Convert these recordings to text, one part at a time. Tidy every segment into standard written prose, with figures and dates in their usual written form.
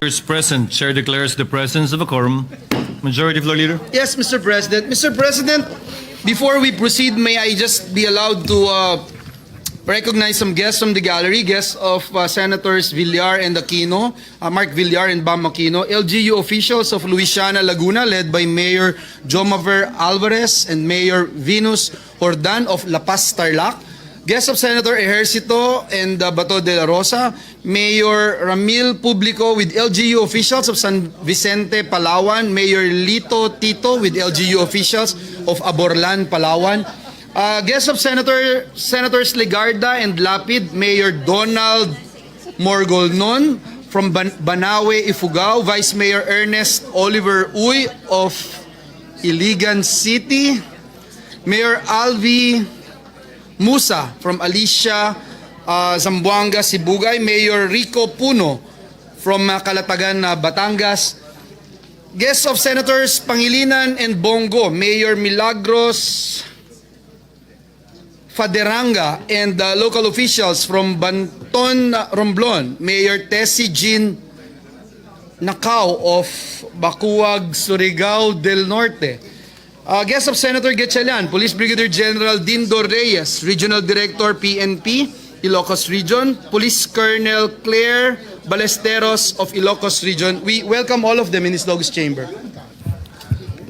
Senators present. Chair declares the presence of a quorum. Majority Floor Leader. Yes, Mr. President. Mr. President, before we proceed, may I just be allowed to recognize some guests from the gallery, guests of Senators Villar and Aquino, Mark Villar and Bam Aquino, LGU officials of Luisiana, Laguna, led by Mayor Jomaver Alvarez and Mayor Venus Jordan of La Paz, Tarlac, guests of Senator Ejercito and Bato de la Rosa, Mayor Ramil Publico with LGU officials of San Vicente, Palawan, Mayor Lito Tito with LGU officials of Aborlan, Palawan, guests of Senators Legarda and Lapid, Mayor Donald Morgolnon from Banawe, Ifugao, Vice Mayor Ernest Oliver Uy of Iligan City, Mayor Alvi Musa from Alicia, Zamboanga, Sibugay, Mayor Rico Puno from Calatagan, Batangas, guests of Senators Pangilinan and Bongo, Mayor Milagros Faderanga and local officials from Banton, Romblon, Mayor Tessie Jean Nacao of Bacuag, Surigao del Norte, guests of Senator Gatchalian, Police Brigadier General Dindo Reyes, Regional Director PNP, Ilocos Region, Police Colonel Claire Balesteros of Ilocos Region. We welcome all of them in this August chamber.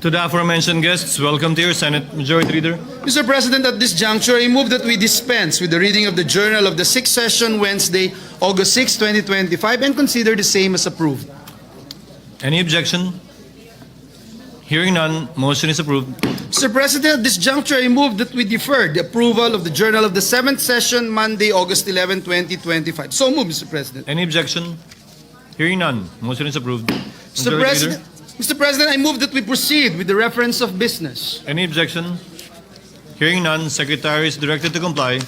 To the aforementioned guests, welcome to your Senate. Majority Leader. Mr. President, at this juncture, I move that we dispense with the reading of the Journal of the 6th Session, Wednesday, August 6, 2025, and consider the same as approved. Any objection? Hearing none, motion is approved. Mr. President, at this juncture, I move that we defer the approval of the Journal of the 7th Session, Monday, August 11, 2025. So move, Mr. President. Any objection? Hearing none, motion is approved. Mr. President, I move that we proceed with the reference of business. Any objection? Hearing none, Secretary is directed to comply.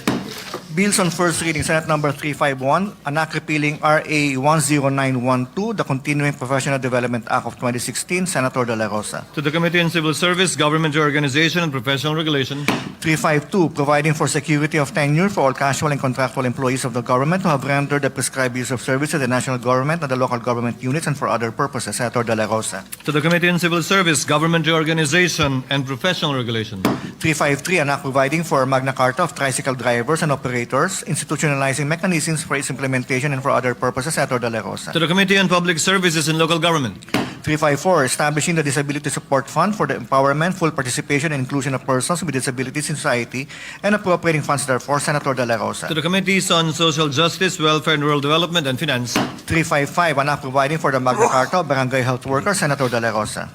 Bills on first reading, Senate number 351, an act repealing RA 10912, the Continuing Professional Development Act of 2016, Senator De La Rosa. To the Committee on Civil Service, Government Reorganization, and Professional Regulation. 352, providing for security of tenure for all casual and contractual employees of the government who have rendered the prescribed use of service to the national government and the local government units and for other purposes, Senator De La Rosa. To the Committee on Civil Service, Government Reorganization, and Professional Regulation. 353, an act providing for Magna Carta of tricycle drivers and operators, institutionalizing mechanisms for its implementation and for other purposes, Senator De La Rosa. To the Committee on Public Services and Local Government. 354, establishing the Disability Support Fund for the empowerment, full participation, and inclusion of persons with disabilities in society and appropriating funds therefore, Senator De La Rosa. To the Committees on Social Justice, Welfare and Rural Development, and Finance. 355, an act providing for the Magna Carta of Barangay Health Workers, Senator De La Rosa.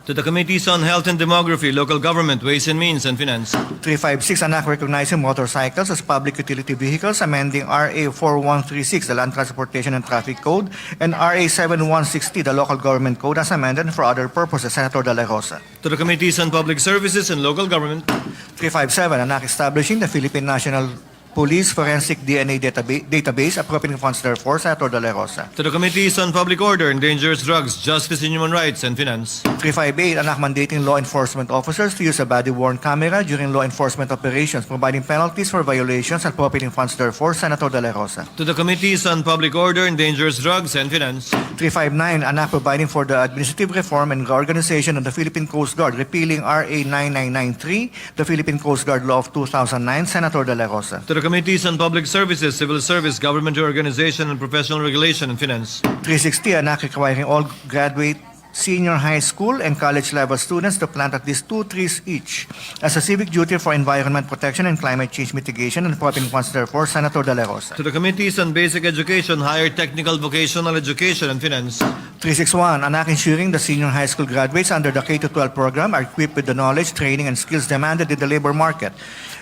To the Committees on Health and Demography, Local Government, Ways and Means, and Finance. 356, an act recognizing motorcycles as public utility vehicles, amending RA 4136, the Land Transportation and Traffic Code, and RA 7160, the Local Government Code, as amended and for other purposes, Senator De La Rosa. To the Committees on Public Services and Local Government. 357, an act establishing the Philippine National Police Forensic DNA Database, appropriating funds therefore, Senator De La Rosa. To the Committees on Public Order and Dangerous Drugs, Justice and Human Rights, and Finance. 358, an act mandating law enforcement officers to use a body-worn camera during law enforcement operations, providing penalties for violations and appropriating funds therefore, Senator De La Rosa. To the Committees on Public Order and Dangerous Drugs, and Finance. 359, an act providing for the administrative reform and reorganization of the Philippine Coast Guard, repealing RA 9993, the Philippine Coast Guard Law of 2009, Senator De La Rosa. To the Committees on Public Services, Civil Service, Government Reorganization, and Professional Regulation, and Finance. 360, an act requiring all graduate senior high school and college level students to plant at least 2 trees each as a civic duty for environment protection and climate change mitigation and appropriating funds therefore, Senator De La Rosa. To the Committees on Basic Education, Higher Technical Vocational Education, and Finance. 361, an act ensuring the senior high school graduates under the K-12 program are equipped with the knowledge, training, and skills demanded in the labor market,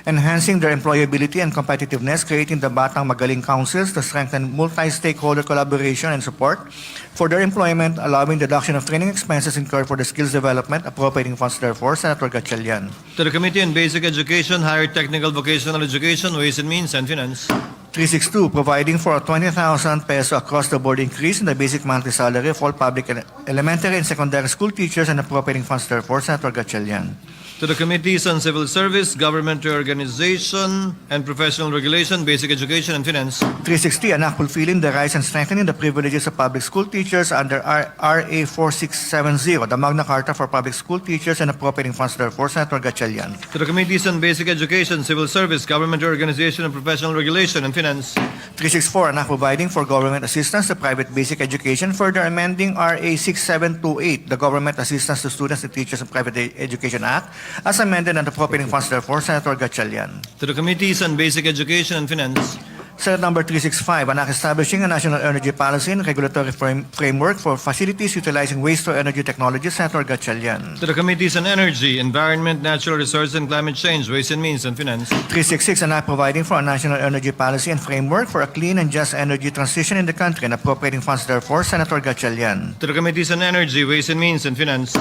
enhancing their employability and competitiveness, creating the Batang Magaling Councils to strengthen multi-stakeholder collaboration and support for their employment, allowing deduction of training expenses incurred for the skills development, appropriating funds therefore, Senator Gatchalian. To the Committee on Basic Education, Higher Technical Vocational Education, Ways and Means, and Finance. 362, providing for a 20,000 peso across-the-board increase in the basic monthly salary of all public elementary and secondary school teachers and appropriating funds therefore, Senator Gatchalian. To the Committees on Civil Service, Government Reorganization and Professional Regulation, Basic Education and Finance. 360, an act fulfilling the rights and strengthening the privileges of public school teachers under RA 4670, the Magna Carta for Public School Teachers, and appropriating funds therefore, Senator Gatchalian. To the Committees on Basic Education, Civil Service, Government Organization and Professional Regulation and Finance. 364, an act providing for government assistance to private basic education, further amending RA 6728, the Government Assistance to Students and Teachers in Private Education Act, as amended and appropriating funds therefore, Senator Gatchalian. To the Committees on Basic Education and Finance. Senate number 365, an act establishing a national energy policy and regulatory framework for facilities utilizing waste-to-energy technologies, Senator Gatchalian. To the Committees on Energy, Environment, Natural Resources and Climate Change, Ways and Means and Finance. 366, an act providing for a national energy policy and framework for a clean and just energy transition in the country and appropriating funds therefore, Senator Gatchalian. To the Committees on Energy, Ways and Means and Finance.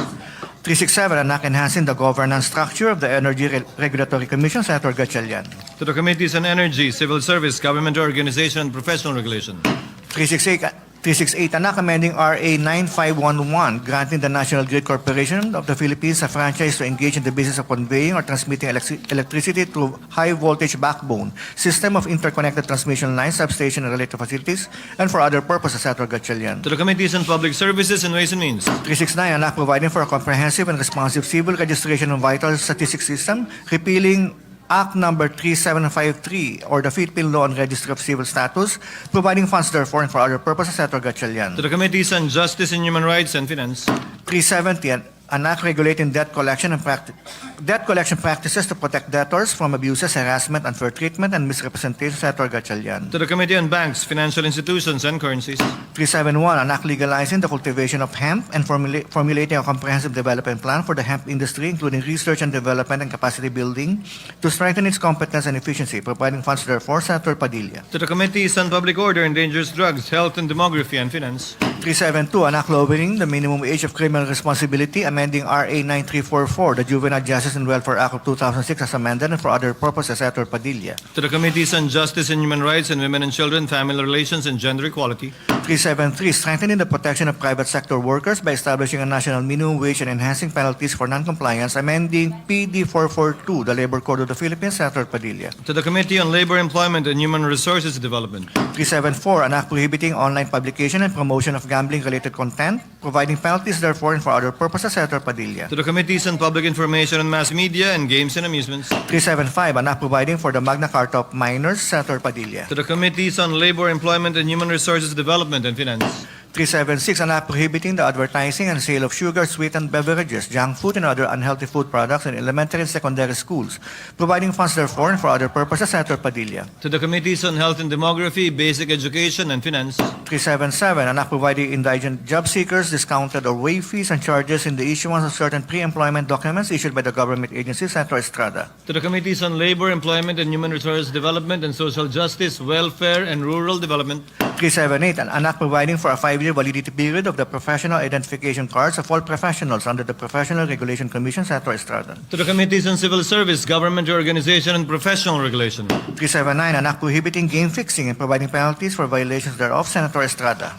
367, an act enhancing the governance structure of the Energy Regulatory Commission, Senator Gatchalian. To the Committees on Energy, Civil Service, Government Organization and Professional Regulation. 368, an act amending RA 9511, granting the National Grid Corporation of the Philippines a franchise to engage in the business of conveying or transmitting electricity through high-voltage backbone, system of interconnected transmission lines, substation, and related facilities, and for other purposes, Senator Gatchalian. To the Committees on Public Services and Ways and Means. 369, an act providing for a comprehensive and responsive civil registration and vital statistics system, repealing Act number 3753 or the Philippine Law on Registry of Civil Status, providing funds therefore and for other purposes, Senator Gatchalian. To the Committees on Justice and Human Rights and Finance. 370, an act regulating debt collection practices to protect debtors from abuses, harassment, unfair treatment, and misrepresentation, Senator Gatchalian. To the Committee on Banks, Financial Institutions and Currencies. 371, an act legalizing the cultivation of hemp and formulating a comprehensive development plan for the hemp industry, including research and development and capacity building to strengthen its competence and efficiency, providing funds therefore, Senator Padilla. To the Committees on Public Order and Dangerous Drugs, Health and Demography and Finance. 372, an act lowering the minimum age of criminal responsibility, amending RA 9344, the Juvenile Justice and Welfare Act of 2006 as amended, and for other purposes, Senator Padilla. To the Committees on Justice and Human Rights and Women and Children, Family Relations and Gender Equality. 373, strengthening the protection of private sector workers by establishing a national minimum wage and enhancing penalties for non-compliance, amending PD 442, the Labor Code of the Philippines, Senator Padilla. To the Committee on Labor, Employment and Human Resources Development. 374, an act prohibiting online publication and promotion of gambling-related content, providing penalties therefore and for other purposes, Senator Padilla. To the Committees on Public Information and Mass Media and Games and Amusements. 375, an act providing for the Magna Carta of Minors, Senator Padilla. To the Committees on Labor, Employment and Human Resources Development and Finance. 376, an act prohibiting the advertising and sale of sugar, sweetened beverages, junk food, and other unhealthy food products in elementary and secondary schools, providing funds therefore and for other purposes, Senator Padilla. To the Committees on Health and Demography, Basic Education and Finance. 377, an act providing indigent job seekers discounted or waived fees and charges in the issuance of certain pre-employment documents issued by the government agency, Senator Estrada. To the Committees on Labor, Employment and Human Resources Development and Social Justice, Welfare and Rural Development. 378, an act providing for a 5-year validity period of the professional identification cards of all professionals under the Professional Regulation Commission, Senator Estrada. To the Committees on Civil Service, Government Organization and Professional Regulation. 379, an act prohibiting game fixing and providing penalties for violations thereof, Senator Estrada.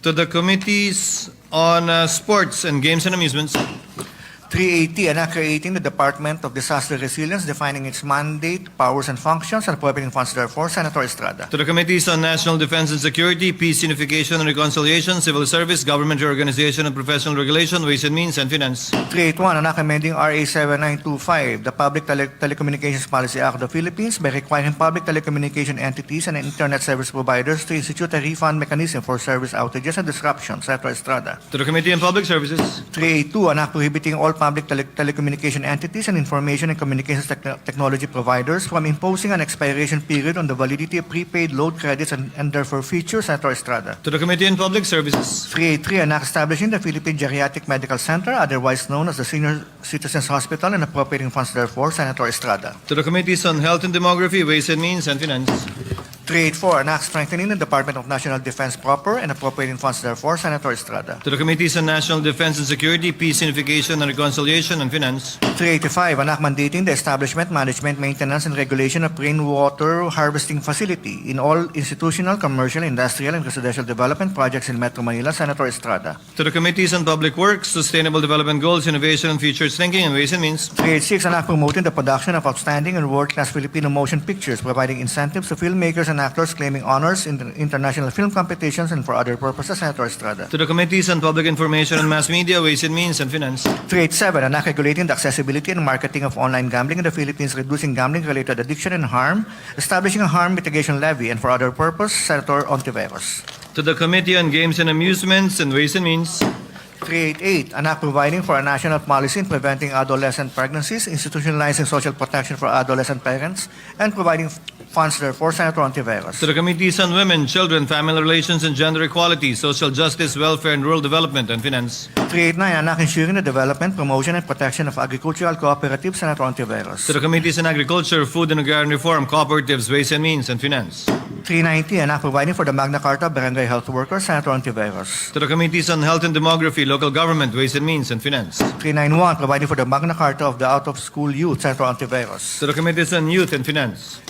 To the Committees on Sports and Games and Amusements. 380, an act creating the Department of Disaster Resilience, defining its mandate, powers, and functions, and appropriating funds therefore, Senator Estrada. To the Committees on National Defense and Security, Peace, Unification and Reconciliation, Civil Service, Government Organization and Professional Regulation, Ways and Means and Finance. 381, an act amending RA 7925, the Public Telecommunications Policy Act of the Philippines by requiring public telecommunication entities and internet service providers to institute a refund mechanism for service outages and disruptions, Senator Estrada. To the Committee on Public Services. 382, an act prohibiting all public telecommunication entities and information and communications technology providers from imposing an expiration period on the validity of prepaid load credits and therefore features, Senator Estrada. To the Committee on Public Services. 383, an act establishing the Philippine Geriatric Medical Center, otherwise known as the Senior Citizens Hospital, and appropriating funds therefore, Senator Estrada. To the Committees on Health and Demography, Ways and Means and Finance. 384, an act strengthening the Department of National Defense proper and appropriating funds therefore, Senator Estrada. To the Committees on National Defense and Security, Peace, Unification, and Reconciliation, and Finance. 385, an act mandating the establishment, management, maintenance, and regulation of rainwater harvesting facility in all institutional, commercial, industrial, and residential development projects in Metro Manila, Senator Estrada. To the Committees on Public Works, Sustainable Development Goals, Innovation, and Futures Thinking, and Ways and Means. 386, an act promoting the production of outstanding and world-class Filipino motion pictures, providing incentives to filmmakers and actors claiming honors in the international film competitions and for other purposes, Senator Estrada. To the Committees on Public Information and Mass Media, Ways and Means, and Finance. 387, an act regulating the accessibility and marketing of online gambling in the Philippines, reducing gambling-related addiction and harm, establishing a harm mitigation levy, and for other purpose, Senator Ontiveros. To the Committee on Games and Amusements and Ways and Means. 388, an act providing for a national policy in preventing adolescent pregnancies, institutionalizing social protection for adolescent parents, and providing funds therefore, Senator Ontiveros. To the Committees on Women, Children, Family Relations, and Gender Equality, Social Justice, Welfare, and Rural Development, and Finance. 389, an act ensuring the development, promotion, and protection of agricultural cooperatives, Senator Ontiveros. To the Committees on Agriculture, Food and Agrarian Reform, Cooperatives, Ways and Means, and Finance. 390, an act providing for the Magna Carta of Barangay Health Workers, Senator Ontiveros. To the Committees on Health and Demography, Local Government, Ways and Means, and Finance. 391, providing for the Magna Carta of the Out-of-School Youth, Senator Ontiveros. To the Committees on Youth and Finance.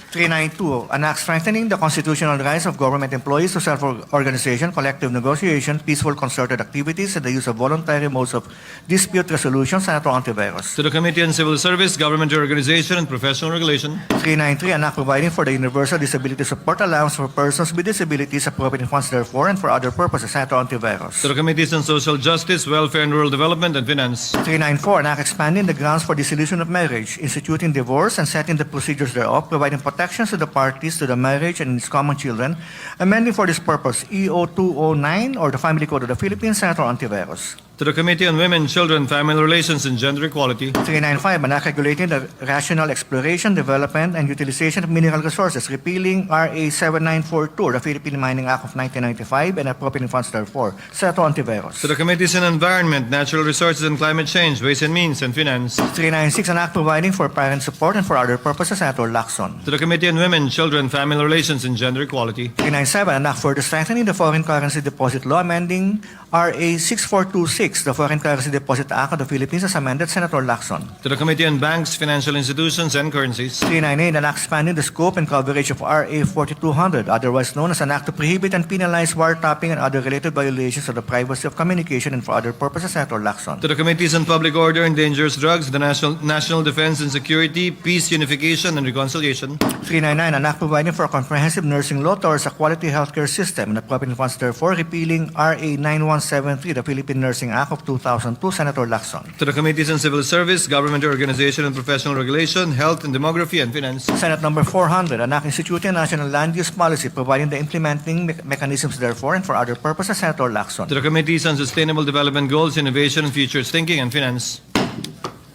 392, an act strengthening the constitutional rights of government employees to self-organization, collective negotiation, peaceful concerted activities, and the use of voluntary modes of dispute resolution, Senator Ontiveros. To the Committee on Civil Service, Government Organization, and Professional Regulation. 393, an act providing for the Universal Disability Support Allowance for persons with disabilities, appropriating funds therefore, and for other purposes, Senator Ontiveros. To the Committees on Social Justice, Welfare, and Rural Development, and Finance. 394, an act expanding the grounds for dissolution of marriage, instituting divorce, and setting the procedures thereof, providing protections to the parties to the marriage and its common children, amending for this purpose EO 209 or the Family Code of the Philippines, Senator Ontiveros. To the Committee on Women, Children, Family Relations, and Gender Equality. 395, an act regulating the rational exploration, development, and utilization of mineral resources, repealing RA 7942, the Philippine Mining Act of 1995, and appropriating funds therefore, Senator Ontiveros. To the Committees on Environment, Natural Resources, and Climate Change, Ways and Means, and Finance. 396, an act providing for parent support and for other purposes, Senator Lacson. To the Committee on Women, Children, Family Relations, and Gender Equality. 397, an act further strengthening the Foreign Currency Deposit Law, amending RA 6426, the Foreign Currency Deposit Act of the Philippines as amended, Senator Lacson. To the Committee on Banks, Financial Institutions, and Currencies. 398, an act expanding the scope and coverage of RA 4200, otherwise known as an act to prohibit and penalize wiretapping and other related violations of the privacy of communication and for other purposes, Senator Lacson. To the Committees on Public Order and Dangerous Drugs, the National Defense and Security, Peace, Unification, and Reconciliation. 399, an act providing for a comprehensive nursing law towards a quality healthcare system and appropriating funds therefore, repealing RA 9173, the Philippine Nursing Act of 2002, Senator Lacson. To the Committees on Civil Service, Government Organization and Professional Regulation, Health and Demography, and Finance. Senate number 400, an act instituting a national land use policy, providing the implementing mechanisms therefore and for other purposes, Senator Lacson. To the Committees on Sustainable Development Goals, Innovation, and Futures Thinking, and Finance.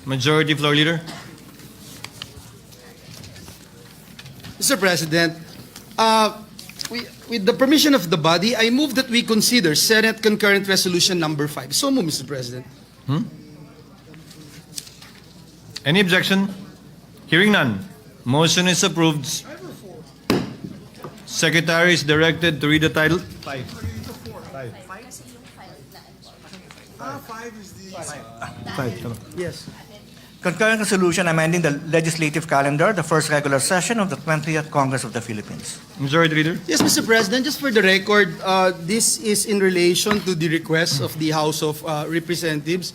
Majority Floor Leader. Mr. President, with the permission of the body, I move that we consider Senate Concurrent Resolution number 5. So move, Mr. President. Any objection? Hearing none. Motion is approved. Secretary is directed to read the title. Five. Yes. Concurrent resolution amending the legislative calendar, the first regular session of the 20th Congress of the Philippines. Majority Leader. Yes, Mr. President, just for the record, this is in relation to the request of the House of Representatives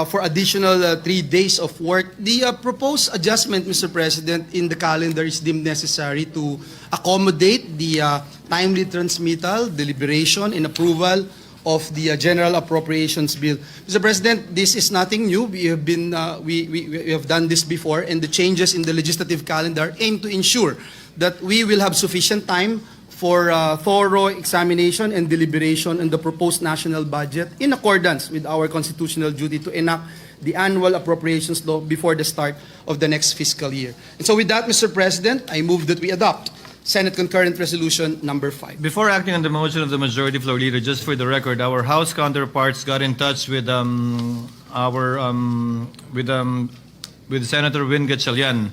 for additional 3 days of work. The proposed adjustment, Mr. President, in the calendar is deemed necessary to accommodate the timely transmittal, deliberation, and approval of the General Appropriations Bill. Mr. President, this is nothing new. We have been we have done this before, and the changes in the legislative calendar aim to ensure that we will have sufficient time for thorough examination and deliberation on the proposed national budget in accordance with our constitutional duty to enact the annual appropriations law before the start of the next fiscal year. And so with that, Mr. President, I move that we adopt Senate Concurrent Resolution number 5. Before acting on the motion of the Majority Floor Leader, just for the record, our House counterparts got in touch with Senator Win Gatchalian,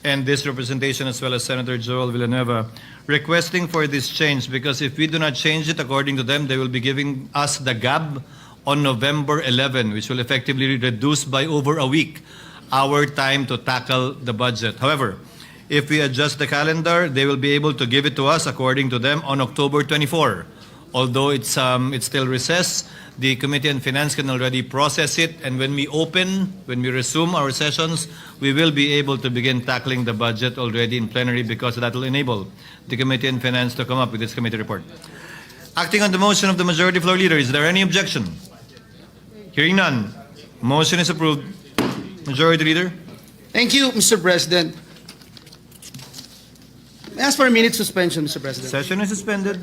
and this representation as well as Senator Joel Villanueva requesting for this change, because if we do not change it according to them, they will be giving us the gab on November 11, which will effectively reduce by over a week our time to tackle the budget. However, if we adjust the calendar, they will be able to give it to us, according to them, on October 24. Although it's still recess, the Committee on Finance can already process it, and when we resume our sessions, we will be able to begin tackling the budget already in plenary, because that will enable the Committee on Finance to come up with its committee report. Acting on the motion of the Majority Floor Leader, is there any objection? Hearing none, motion is approved. Majority Leader? Thank you, Mr. President. I ask for a minute suspension, Mr. President. Session is suspended.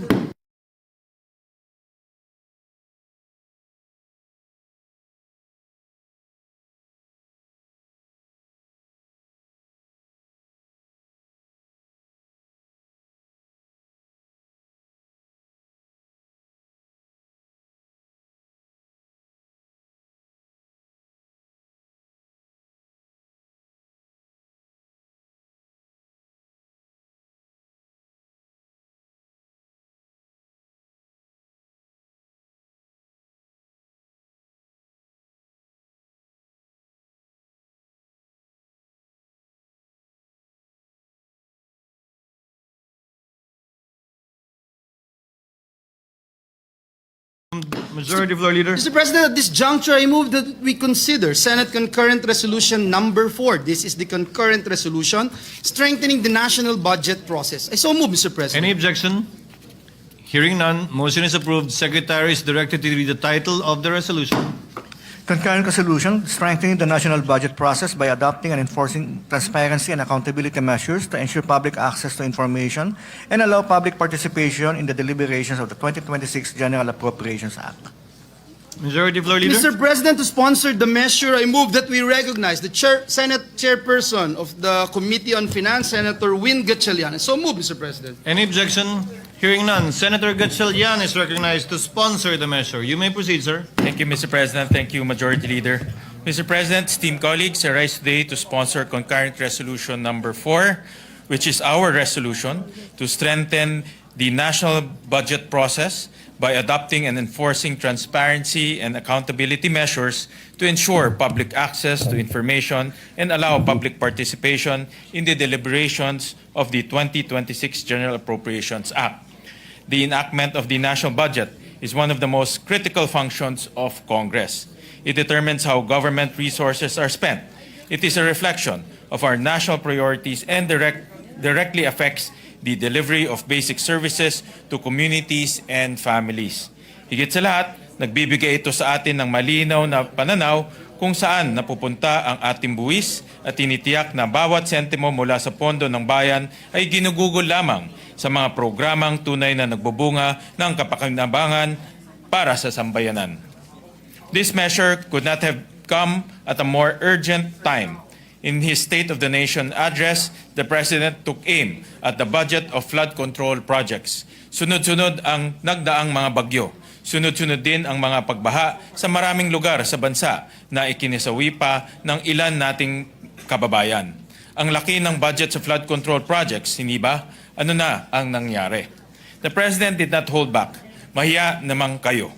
Majority Floor Leader? Mr. President, at this juncture, I move that we consider Senate Concurrent Resolution number 4. This is the concurrent resolution strengthening the national budget process. I so move, Mr. President. Any objection? Hearing none, motion is approved. Secretary is directed to read the title of the resolution. Concurrent resolution strengthening the national budget process by adopting and enforcing transparency and accountability measures to ensure public access to information and allow public participation in the deliberations of the 2026 General Appropriations Act. Majority Floor Leader? Mr. President, to sponsor the measure, I move that we recognize the Senate Chairperson of the Committee on Finance, Senator Win Gatchalian. So move, Mr. President. Any objection? Hearing none, Senator Gatchalian is recognized to sponsor the measure. You may proceed, sir. Thank you, Mr. President. Thank you, Majority Leader. Mr. President, esteemed colleagues, I rise today to sponsor concurrent resolution number 4, which is our resolution to strengthen the national budget process by adopting and enforcing transparency and accountability measures to ensure public access to information and allow public participation in the deliberations of the 2026 General Appropriations Act. The enactment of the national budget is one of the most critical functions of Congress. It determines how government resources are spent. It is a reflection of our national priorities and directly affects the delivery of basic services to communities and families. Higit sa lahat, nagbibigay ito sa atin ng malinaw na pananaw kung saan napupunta ang ating buwis at tinitiyak na bawat sentimo mula sa pondo ng bayan ay ginugugol lamang sa mga programang tunay na nagbubunga ng kapakinabangan para sa sambayanan. This measure could not have come at a more urgent time. In his State of the Nation address, the President took aim at the budget of flood control projects. Sunod-sunod ang nagdaang mga bagyo. Sunod-sunod din ang mga pagbaha sa maraming lugar sa bansa na ikinisawi pa ng ilan nating kababayan. Ang laki ng budget sa flood control projects, hindi ba? Ano na ang nangyari? The President did not hold back. Mahiya namang kayo.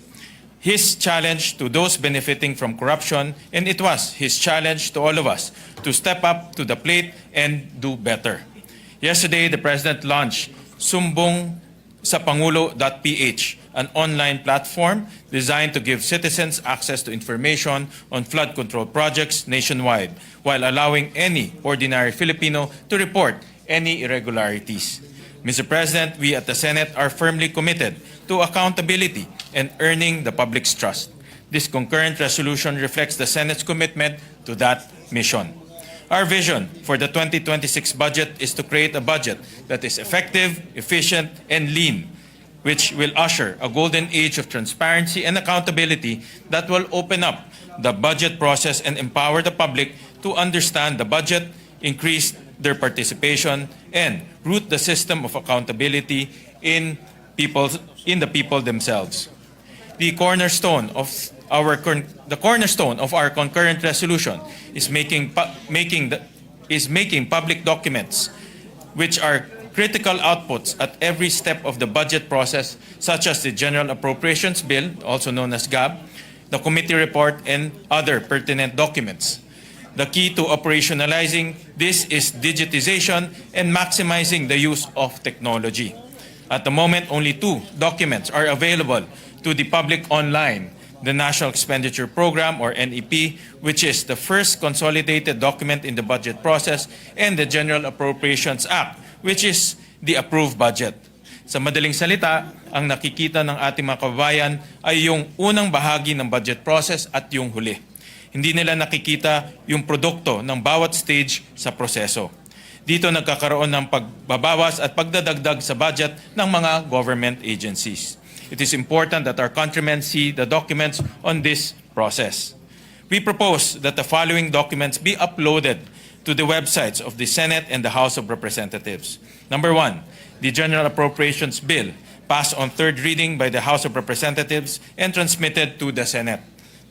His challenge to those benefiting from corruption, and it was his challenge to all of us to step up to the plate and do better. Yesterday, the President launched Sumbong sa Pangulo.ph, an online platform designed to give citizens access to information on flood control projects nationwide, while allowing any ordinary Filipino to report any irregularities. Mr. President, we at the Senate are firmly committed to accountability and earning the public's trust. This concurrent resolution reflects the Senate's commitment to that mission. Our vision for the 2026 budget is to create a budget that is effective, efficient, and lean, which will usher a golden age of transparency and accountability that will open up the budget process and empower the public to understand the budget, increase their participation, and root the system of accountability in the people themselves. The cornerstone of our concurrent resolution is making is making public documents, which are critical outputs at every step of the budget process, such as the General Appropriations Bill, also known as GAB, the committee report, and other pertinent documents. The key to operationalizing this is digitization and maximizing the use of technology. At the moment, only 2 documents are available to the public online: the National Expenditure Program, or NEP, which is the first consolidated document in the budget process, and the General Appropriations Act, which is the approved budget. Sa madaling salita, ang nakikita ng ating mga kababayan ay yung unang bahagi ng budget process at yung huli. Hindi nila nakikita yung produkto ng bawat stage sa proseso. Dito nagkakaroon ng pagbabawas at pagdadagdag sa budget ng mga government agencies. It is important that our countrymen see the documents on this process. We propose that the following documents be uploaded to the websites of the Senate and the House of Representatives. Number 1, the General Appropriations Bill, passed on 3rd reading by the House of Representatives and transmitted to the Senate.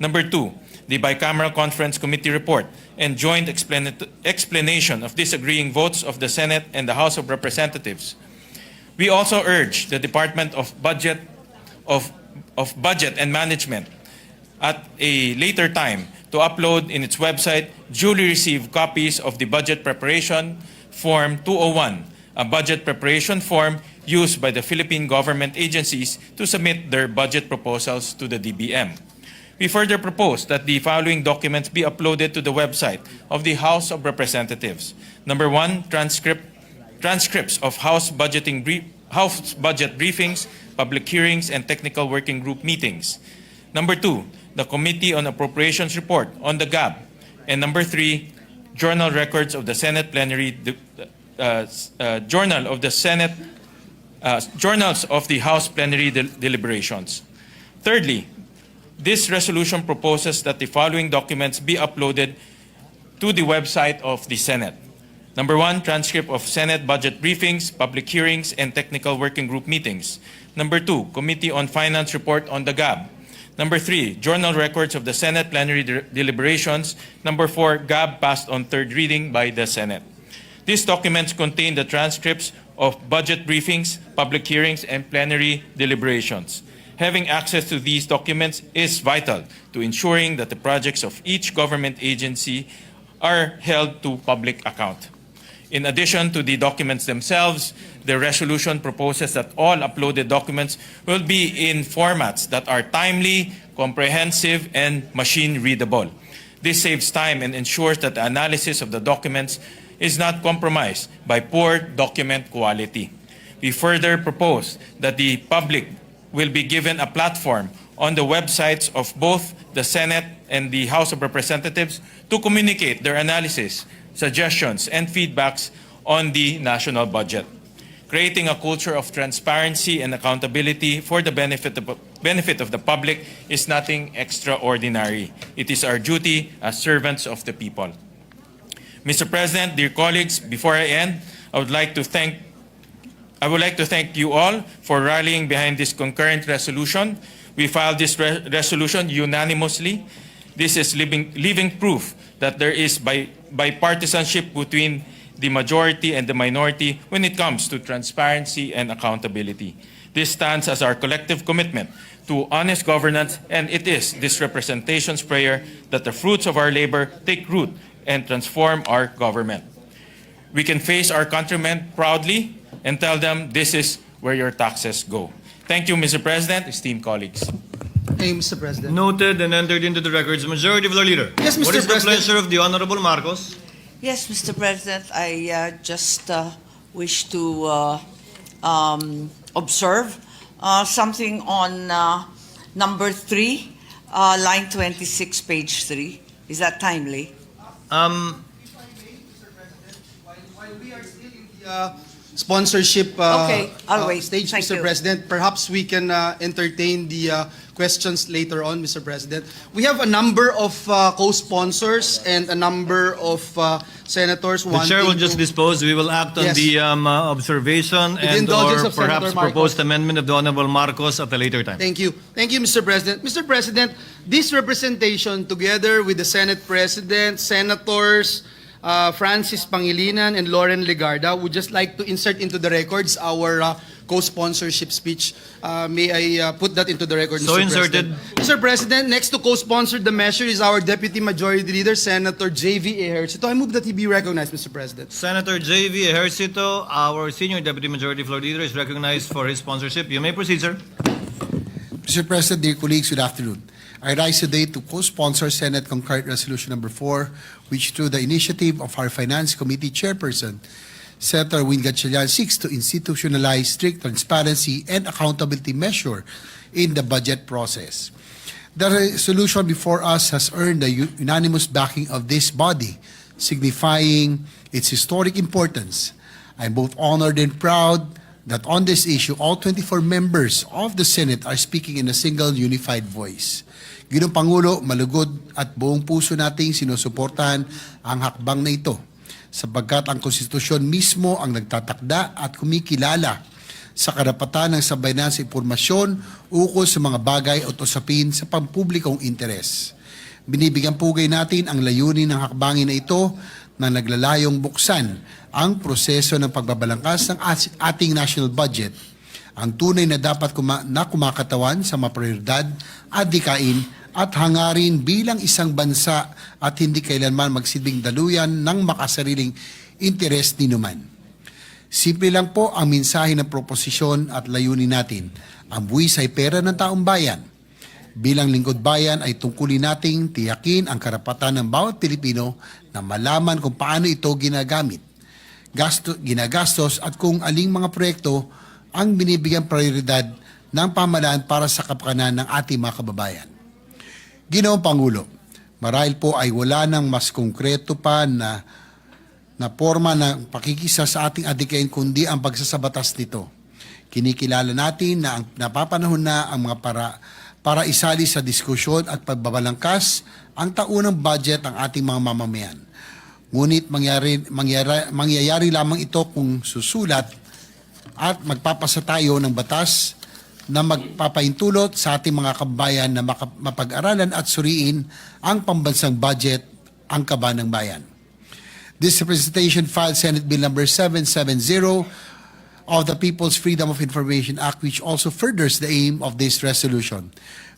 Number 2, the Bicameral Conference Committee report and joint explanation of disagreeing votes of the Senate and the House of Representatives. We also urge the Department of Budget and Management at a later time to upload in its website duly received copies of the Budget Preparation Form 201, a budget preparation form used by the Philippine government agencies to submit their budget proposals to the DBM. We further propose that the following documents be uploaded to the website of the House of Representatives. Number 1, transcripts of House budget briefings, public hearings, and technical working group meetings. Number 2, the Committee on Appropriations report on the GAB. And number 3, journal records of the Senate plenary, journals of the House plenary deliberations. Thirdly, this resolution proposes that the following documents be uploaded to the website of the Senate. Number 1, transcript of Senate budget briefings, public hearings, and technical working group meetings. Number 2, Committee on Finance report on the GAB. Number 3, journal records of the Senate plenary deliberations. Number 4, GAB passed on 3rd reading by the Senate. These documents contain the transcripts of budget briefings, public hearings, and plenary deliberations. Having access to these documents is vital to ensuring that the projects of each government agency are held to public account. In addition to the documents themselves, the resolution proposes that all uploaded documents will be in formats that are timely, comprehensive, and machine-readable. This saves time and ensures that the analysis of the documents is not compromised by poor document quality. We further propose that the public will be given a platform on the websites of both the Senate and the House of Representatives to communicate their analysis, suggestions, and feedbacks on the national budget. Creating a culture of transparency and accountability for the benefit of the public is nothing extraordinary. It is our duty as servants of the people. Mr. President, dear colleagues, before I end, I would like to thank you all for rallying behind this concurrent resolution. We filed this resolution unanimously. This is living proof that there is bipartisanship between the majority and the minority when it comes to transparency and accountability. This stands as our collective commitment to honest governance, and it is this representation's prayer that the fruits of our labor take root and transform our government. We can face our countrymen proudly and tell them this is where your taxes go. Thank you, Mr. President, esteemed colleagues. Hey, Mr. President. Noted and entered into the records. Majority Floor Leader. Yes, Mr. What is the President. pleasure of the Honorable Marcos? Yes, Mr. President, I just wish to observe something on number 3, line 26, page 3. Is that timely? While we are still in the sponsorship Okay, I'll wait. stage, Thank Mr. you. President, perhaps we can entertain the questions later on, Mr. President. We have a number of co-sponsors and a number of senators The wanting Chair will just to... dispose. We will act on Yes. the observation With the and indulgence or of Senator perhaps Marcos. proposed amendment of the Honorable Marcos at a later time. Thank you. Thank you, Mr. President. Mr. President, this representation, together with the Senate President, senators, Francis Pangilinan and Lauren Legarda would just like to insert into the records our co-sponsorship speech. May I put that into the record, So Mr. inserted. President? Mr. President, next to co-sponsor the measure is our Deputy Majority Leader, Senator J.V. Ejercito. I move that he be recognized, Mr. President. Senator J.V. Ejercito, our Senior Deputy Majority Floor Leader, is recognized for his sponsorship. You may proceed, sir. Mr. President, dear colleagues, good afternoon. I rise today to co-sponsor Senate Concurrent Resolution Number 4, which through the initiative of our Finance Committee Chairperson, Senator Win Gatchalian, seeks to institutionalize strict transparency and accountability measure in the budget process. The resolution before us has earned the unanimous backing of this body, signifying its historic importance. I'm both honored and proud that on this issue, all 24 members of the Senate are speaking in a single unified voice. Ginong Pangulo, malugod at buong puso nating sinusuportahan ang hakbang na ito sapagkat ang konstitusyon mismo ang nagtatakda at kumikilala sa karapatan ng sabayan sa impormasyon ukol sa mga bagay o usapin sa pampublikong interes. Binibigyan pugay natin ang layunin ng hakbangin na ito na naglalayong buksan ang proseso ng pagbabalangkas ng ating national budget, ang tunay na dapat kumakatawan sa mga prioridad, adhikain at hangarin bilang isang bansa at hindi kailanman magsilbing daluyan ng makasariling interes ni numan. Simple lang po ang mensahe ng proposisyon at layunin natin. Ang buwis ay pera ng taong bayan. Bilang lingkod bayan ay tungkulin nating tiyakin ang karapatan ng bawat Pilipino na malaman kung paano ito ginagastos at kung aling mga proyekto ang binibigyan prioridad ng pamahalaan para sa kapakanan ng ating mga kababayan. Ginoong Pangulo, marahil po ay wala nang mas konkreto pa na forma ng pakikisa sa ating adhikain kundi ang pagsasabatas nito. Kinikilala natin na napapanahon na ang mga para isali sa diskusyon at pagbabalangkas ang taunang budget ng ating mga mamamayan. Ngunit mangyayari lamang ito kung susulat at magpapasa tayo ng batas na magpapaintulot sa ating mga kababayan na mapag-aralan at suriin ang pambansang budget, ang kaba ng bayan. This representation filed Senate Bill number 770 of the People's Freedom of Information Act, which also furthers the aim of this resolution.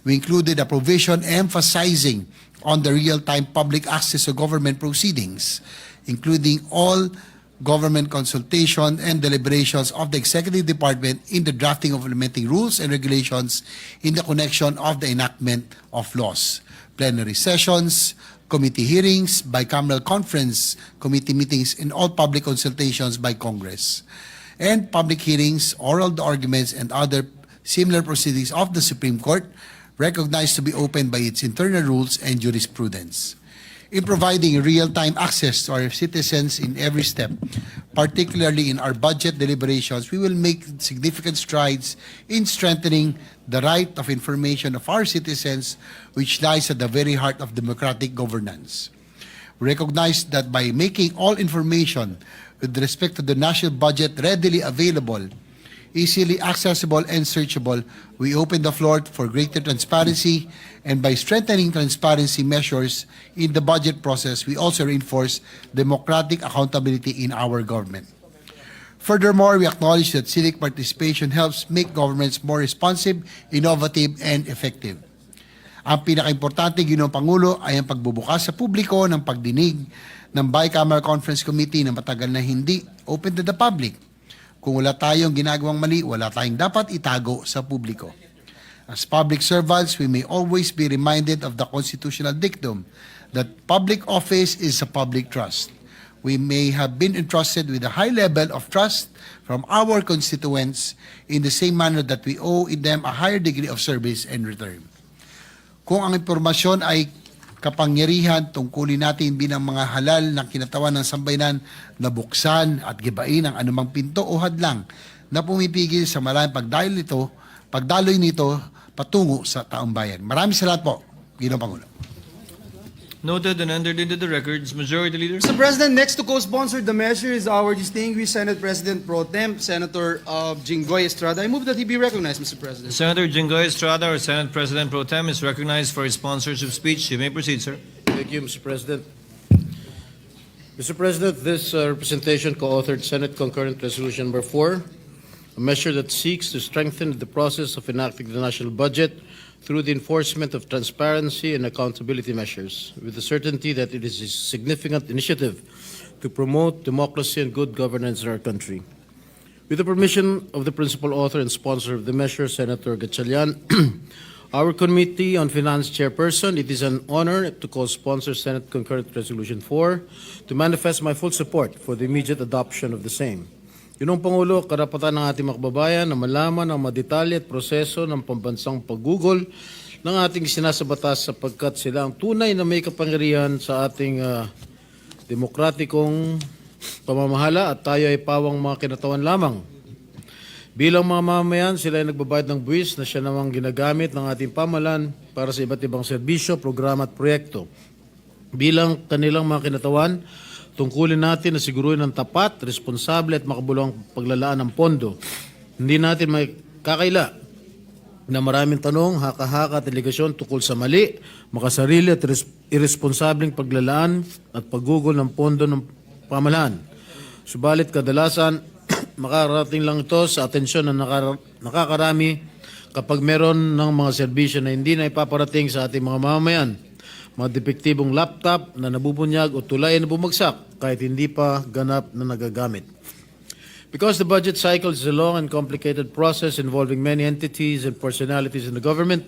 We included a provision emphasizing on the real-time public access to government proceedings, including all government consultation and deliberations of the Executive Department in the drafting of implementing rules and regulations in the connection of the enactment of laws, plenary sessions, committee hearings, bicameral conference, committee meetings, and all public consultations by Congress, and public hearings, oral arguments, and other similar proceedings of the Supreme Court, recognized to be open by its internal rules and jurisprudence. In providing real-time access to our citizens in every step, particularly in our budget deliberations, we will make significant strides in strengthening the right of information of our citizens, which lies at the very heart of democratic governance. We recognize that by making all information with respect to the national budget readily available, easily accessible and searchable, we open the floor for greater transparency, and by strengthening transparency measures in the budget process, we also reinforce democratic accountability in our government. Furthermore, we acknowledge that civic participation helps make governments more responsive, innovative, and effective. Ang pinaka-importante, Ginoong Pangulo, ay ang pagbubukas sa publiko ng pagdinig ng Bicameral Conference Committee na matagal na hindi open to the public. Kung wala tayong ginagawang mali, wala tayong dapat itago sa publiko. As public servants, we may always be reminded of the constitutional dictum that public office is a public trust. We may have been entrusted with a high level of trust from our constituents in the same manner that we owe in them a higher degree of service and return. Kung ang impormasyon ay kapangyarihan, tungkulin natin bilang mga halal na kinatawan ng sambayanan na buksan at gibain ang anumang pinto o hadlang na pumipigil sa malayang pagdaloy nito patungo sa taong bayan. Maraming salamat po, Ginoong Pangulo. Noted and entered into the records. Majority Leader. Mr. President, next to co-sponsor the measure is our distinguished Senate President Pro Tem, Senator Jinggoy Estrada. I move that he be recognized, Mr. President. Senator Jinggoy Estrada, our Senate President Pro Tem, is recognized for his sponsorship speech. You may proceed, sir. Thank you, Mr. President. Mr. President, this representation co-authored Senate Concurrent Resolution Number 4, a measure that seeks to strengthen the process of enacting the national budget through the enforcement of transparency and accountability measures, with the certainty that it is a significant initiative to promote democracy and good governance in our country. With the permission of the principal author and sponsor of the measure, Senator Gatchalian, our Committee on Finance Chairperson, it is an honor to co-sponsor Senate Concurrent Resolution 4 to manifest my full support for the immediate adoption of the same. Yunong Pangulo, karapatan ng ating mga kababayan na malaman ang madetalye at proseso ng pambansang paggugol ng ating sinasabatas sapagkat sila ang tunay na may kapangyarihan sa ating demokratikong pamamahala at tayo ay pawang mga kinatawan lamang. Bilang mga mamamayan, sila ay nagbabayad ng buwis na siya namang ginagamit ng ating pamahalaan para sa iba't ibang serbisyo, programa at proyekto. Bilang kanilang mga kinatawan, tungkulin natin na siguruhin ng tapat, responsable at makabuluhang paglalaan ng pondo. Hindi natin may kakaila na maraming tanong, haka-haka at delegasyon tungkol sa mali, makasarili at irresponsableng paglalaan at paggugol ng pondo ng pamahalaan. Subalit kadalasan, makarating lang ito sa atensyon ng nakakarami kapag meron ng mga serbisyo na hindi na ipaparating sa ating mga mamamayan. Mga depektibong laptop na nabubunyag o tulay na bumagsak kahit hindi pa ganap na nagagamit. Because the budget cycle is a long and complicated process involving many entities and personalities in the government,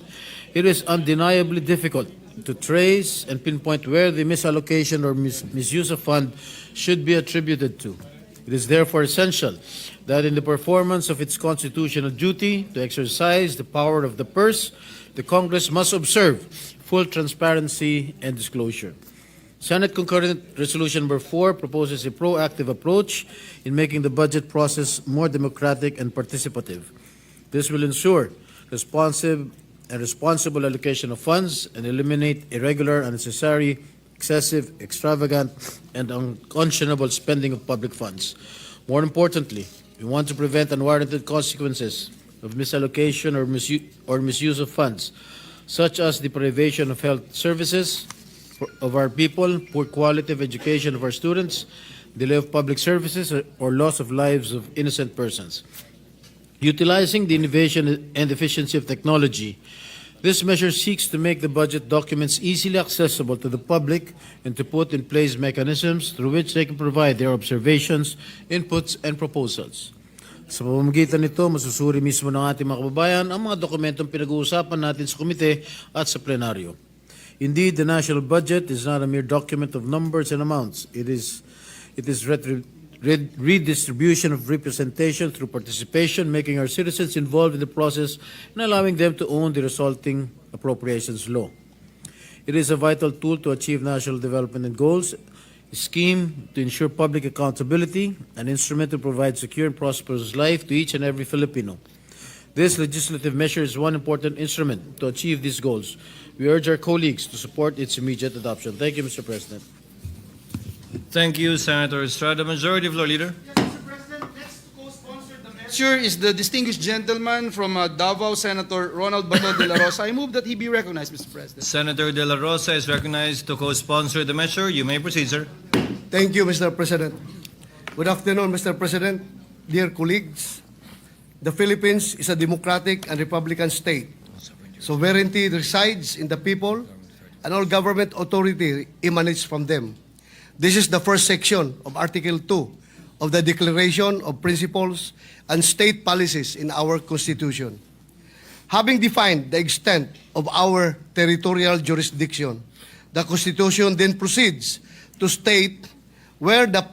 it is undeniably difficult to trace and pinpoint where the misallocation or misuse of fund should be attributed to. It is therefore essential that in the performance of its constitutional duty to exercise the power of the purse, the Congress must observe full transparency and disclosure. Senate Concurrent Resolution Number 4 proposes a proactive approach in making the budget process more democratic and participative. This will ensure responsive and responsible allocation of funds and eliminate irregular, unnecessary, excessive, extravagant, and unconscionable spending of public funds. More importantly, we want to prevent unwarranted consequences of misallocation or misuse of funds, such as deprivation of health services of our people, poor quality of education of our students, delay of public services, or loss of lives of innocent persons. Utilizing the innovation and efficiency of technology, this measure seeks to make the budget documents easily accessible to the public and to put in place mechanisms through which they can provide their observations, inputs, and proposals. Sa pamamagitan nito, masusuri mismo ng ating mga kababayan ang mga dokumentong pinag-uusapan natin sa komite at sa plenaryo. Indeed, the national budget is not a mere document of numbers and amounts. It is redistribution of representation through participation, making our citizens involved in the process and allowing them to own the resulting appropriations law. It is a vital tool to achieve national development and goals, a scheme to ensure public accountability, an instrument to provide secure and prosperous life to each and every Filipino. This legislative measure is one important instrument to achieve these goals. We urge our colleagues to support its immediate adoption. Thank you, Mr. President. Thank you, Senator Estrada. Majority Floor Leader. Mr. President, next to co-sponsor the measure is the distinguished gentleman from Davao, Senator Ronald Bato de la Rosa. I move that he be recognized, Mr. President. Senator De La Rosa is recognized to co-sponsor the measure. You may proceed, sir. Thank you, Mr. President. Good afternoon, Mr. President, dear colleagues. The Philippines is a democratic and republican state. Sovereignty resides in the people, and all government authority emanates from them. This is the first section of Article 2 of the Declaration of Principles and State Policies in our Constitution. Having defined the extent of our territorial jurisdiction, the Constitution then proceeds to state where the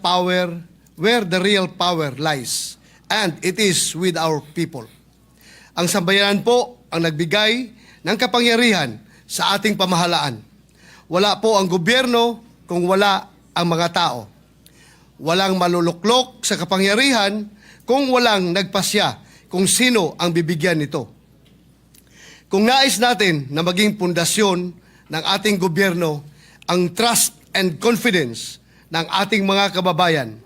real power lies, and it is with our people. Ang sambayanan po ang nagbigay ng kapangyarihan sa ating pamahalaan. Wala po ang gobyerno kung wala ang mga tao. Walang maluluklok sa kapangyarihan kung walang nagpasya kung sino ang bibigyan nito. Kung nais natin na maging pundasyon ng ating gobyerno ang trust and confidence ng ating mga kababayan,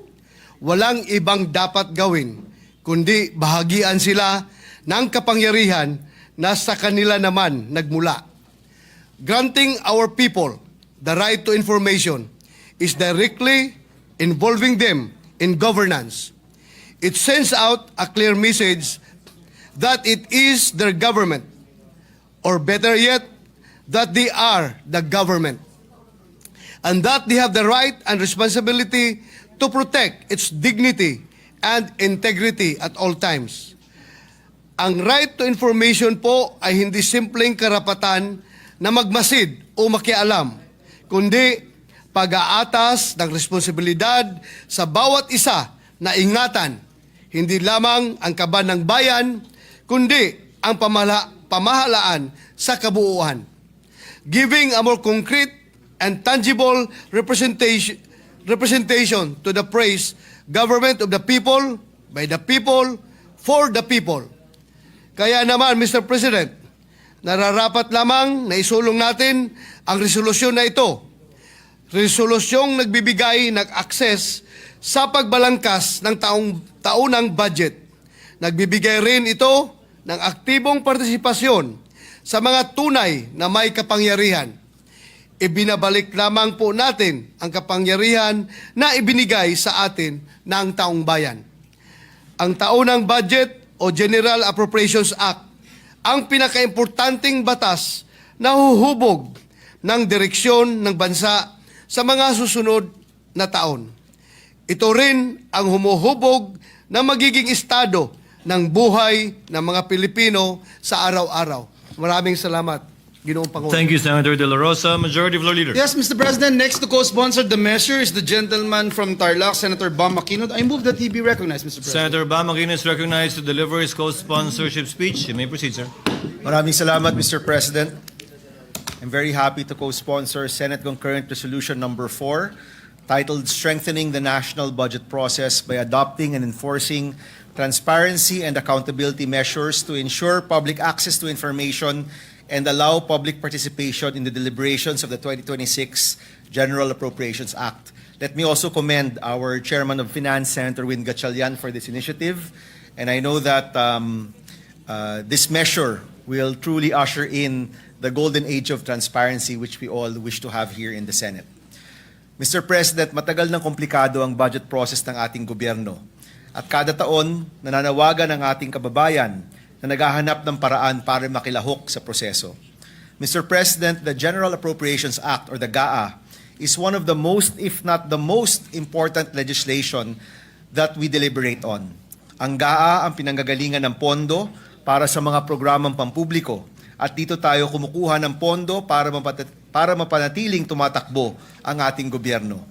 walang ibang dapat gawin kundi bahagian sila ng kapangyarihan na sa kanila naman nagmula. Granting our people the right to information is directly involving them in governance. It sends out a clear message that it is their government, or better yet, that they are the government, and that they have the right and responsibility to protect its dignity and integrity at all times. Ang right to information po ay hindi simpleng karapatan na magmasid o makialam, kundi pag-aatas ng responsibilidad sa bawat isa na ingatan hindi lamang ang kaban ng bayan, kundi ang pamahalaan sa kabuuan. Giving a more concrete and tangible representation to the phrase, government of the people, by the people, for the people. Kaya naman, Mr. President, nararapat lamang na isulong natin ang resolusyon na ito. Resolusyong nagbibigay ng akses sa pagbalangkas ng taunang budget. Nagbibigay rin ito ng aktibong partisipasyon sa mga tunay na may kapangyarihan. Ibinabalik lamang po natin ang kapangyarihan na ibinigay sa atin ng taong bayan. Ang taunang budget o General Appropriations Act ang pinakaimportanteng batas na huhubog ng direksyon ng bansa sa mga susunod na taon. Ito rin ang humuhubog na magiging estado ng buhay ng mga Pilipino sa araw-araw. Maraming salamat, Ginoong Pangulo. Thank you, Senator De La Rosa. Majority Floor Leader. Yes, Mr. President, next to co-sponsor the measure is the gentleman from Tarlac, Senator Bam Aquino. I move that he be recognized, Mr. President. Senator Bam Aquino is recognized to deliver his co-sponsorship speech. You may proceed, sir. Maraming salamat, Mr. President. I'm very happy to co-sponsor Senate Concurrent Resolution Number 4, titled Strengthening the National Budget Process by Adopting and Enforcing Transparency and Accountability Measures to Ensure Public Access to Information and Allow Public Participation in the Deliberations of the 2026 General Appropriations Act. Let me also commend our Chairman of Finance, Senator Win Gatchalian, for this initiative. And I know that this measure will truly usher in the golden age of transparency which we all wish to have here in the Senate. Mr. President, matagal nang komplikado ang budget process ng ating gobyerno. At kada taon, nananawagan ang ating kababayan na naghahanap ng paraan para makilahok sa proseso. Mr. President, the General Appropriations Act, or the GAA, is one of the most, if not the most important legislation that we deliberate on. Ang GAA ang pinanggagalingan ng pondo para sa mga programang pampubliko, at dito tayo kumukuha ng pondo para mapanatiling tumatakbo ang ating gobyerno.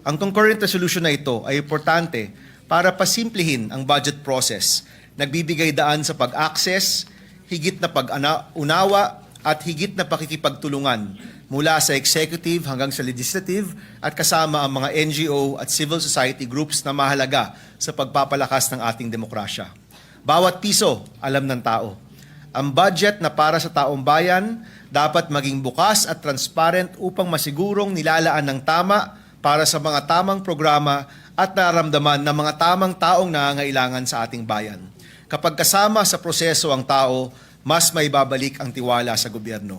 Ang concurrent resolution na ito ay importante para pasimplihin ang budget process. Nagbibigay daan sa pag-access, higit na pag-unawa at higit na pakikipagtulungan mula sa executive hanggang sa legislative at kasama ang mga NGO at civil society groups na mahalaga sa pagpapalakas ng ating demokrasya. Bawat piso, alam ng tao. Ang budget na para sa taong bayan dapat maging bukas at transparent upang masigurong nilalaan ng tama para sa mga tamang programa at naramdaman ng mga tamang taong nangangailangan sa ating bayan. Kapag kasama sa proseso ang tao, mas may babalik ang tiwala sa gobyerno.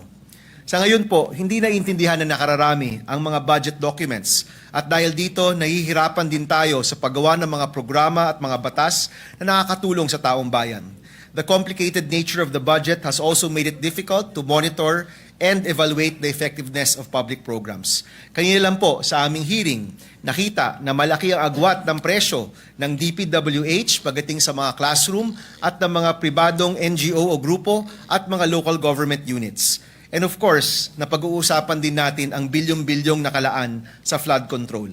Sa ngayon po, hindi naiintindihan na nakararami ang mga budget documents at dahil dito, nahihirapan din tayo sa paggawa ng mga programa at mga batas na nakakatulong sa taong bayan. The complicated nature of the budget has also made it difficult to monitor and evaluate the effectiveness of public programs. Kanina lang po sa aming hearing, nakita na malaki ang agwat ng presyo ng DPWH pagdating sa mga classroom at ng mga pribadong NGO o grupo at mga local government units. And of course, napag-uusapan din natin ang bilyong-bilyong nakalaan sa flood control.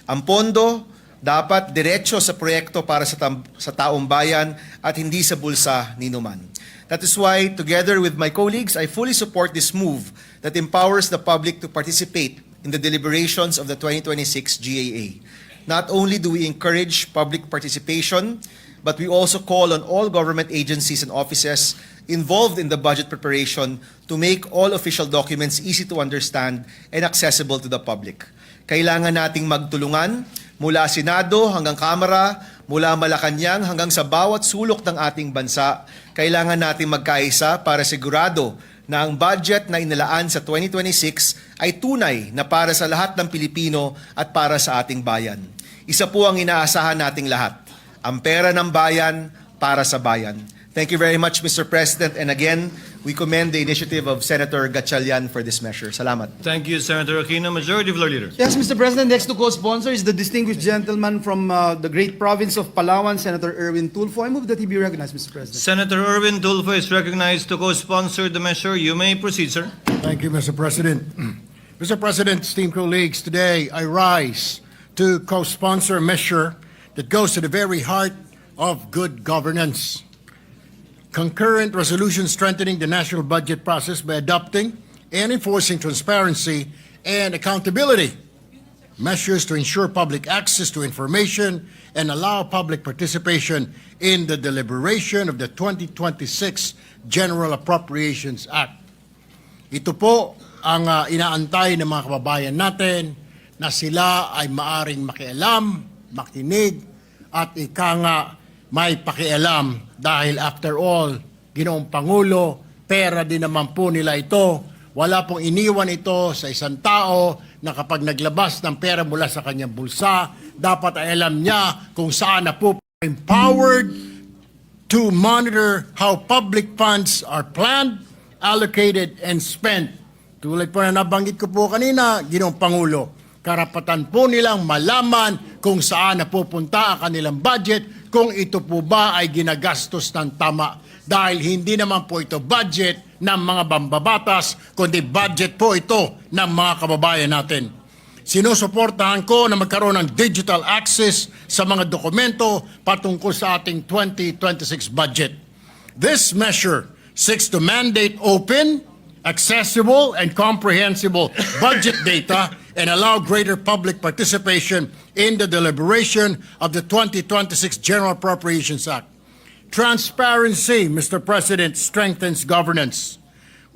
Ang pondo dapat diretso sa proyekto para sa taong bayan at hindi sa bulsa ni numan. That is why, together with my colleagues, I fully support this move that empowers the public to participate in the deliberations of the 2026 GAA. Not only do we encourage public participation, but we also call on all government agencies and offices involved in the budget preparation to make all official documents easy to understand and accessible to the public. Kailangan nating magtulungan mula Senado hanggang Kamara, mula Malacanang hanggang sa bawat sulok ng ating bansa. Kailangan nating magkaisa para sigurado na ang budget na inilaan sa 2026 ay tunay na para sa lahat ng Pilipino at para sa ating bayan. Isa po ang inaasahan nating lahat, ang pera ng bayan para sa bayan. Thank you very much, Mr. President. And again, we commend the initiative of Senator Gatchalian for this measure. Salamat. Thank you, Senator Aquino. Majority Floor Leader. Yes, Mr. President, next to co-sponsor is the distinguished gentleman from the great province of Palawan, Senator Erwin Tulfo. I move that he be recognized, Mr. President. Senator Erwin Tulfo is recognized to co-sponsor the measure. You may proceed, sir. Thank you, Mr. President. Mr. President, esteemed colleagues, today I rise to co-sponsor a measure that goes to the very heart of good governance. Concurrent resolution strengthening the national budget process by adopting and enforcing transparency and accountability. Measures to ensure public access to information and allow public participation in the deliberation of the 2026 General Appropriations Act. Ito po ang inaantay ng mga kababayan natin na sila ay maaring makialam, makinig, at ika nga may pakialam dahil after all, Ginoong Pangulo, pera din naman po nila ito. Wala pong iniwan ito sa isang tao na kapag naglabas ng pera mula sa kanyang bulsa, dapat ay alam niya kung saan na po empowered to monitor how public funds are planned, allocated, and spent. Tulad po na nabanggit ko po kanina, Ginoong Pangulo, karapatan po nilang malaman kung saan napupunta ang kanilang budget, kung ito po ba ay ginagastos ng tama. Dahil hindi naman po ito budget ng mga mambabatas, kundi budget po ito ng mga kababayan natin. Sinusuportahan ko na magkaroon ng digital access sa mga dokumento patungkol sa ating 2026 budget. This measure seeks to mandate open, accessible, and comprehensible budget data and allow greater public participation in the deliberation of the 2026 General Appropriations Act. Transparency, Mr. President, strengthens governance.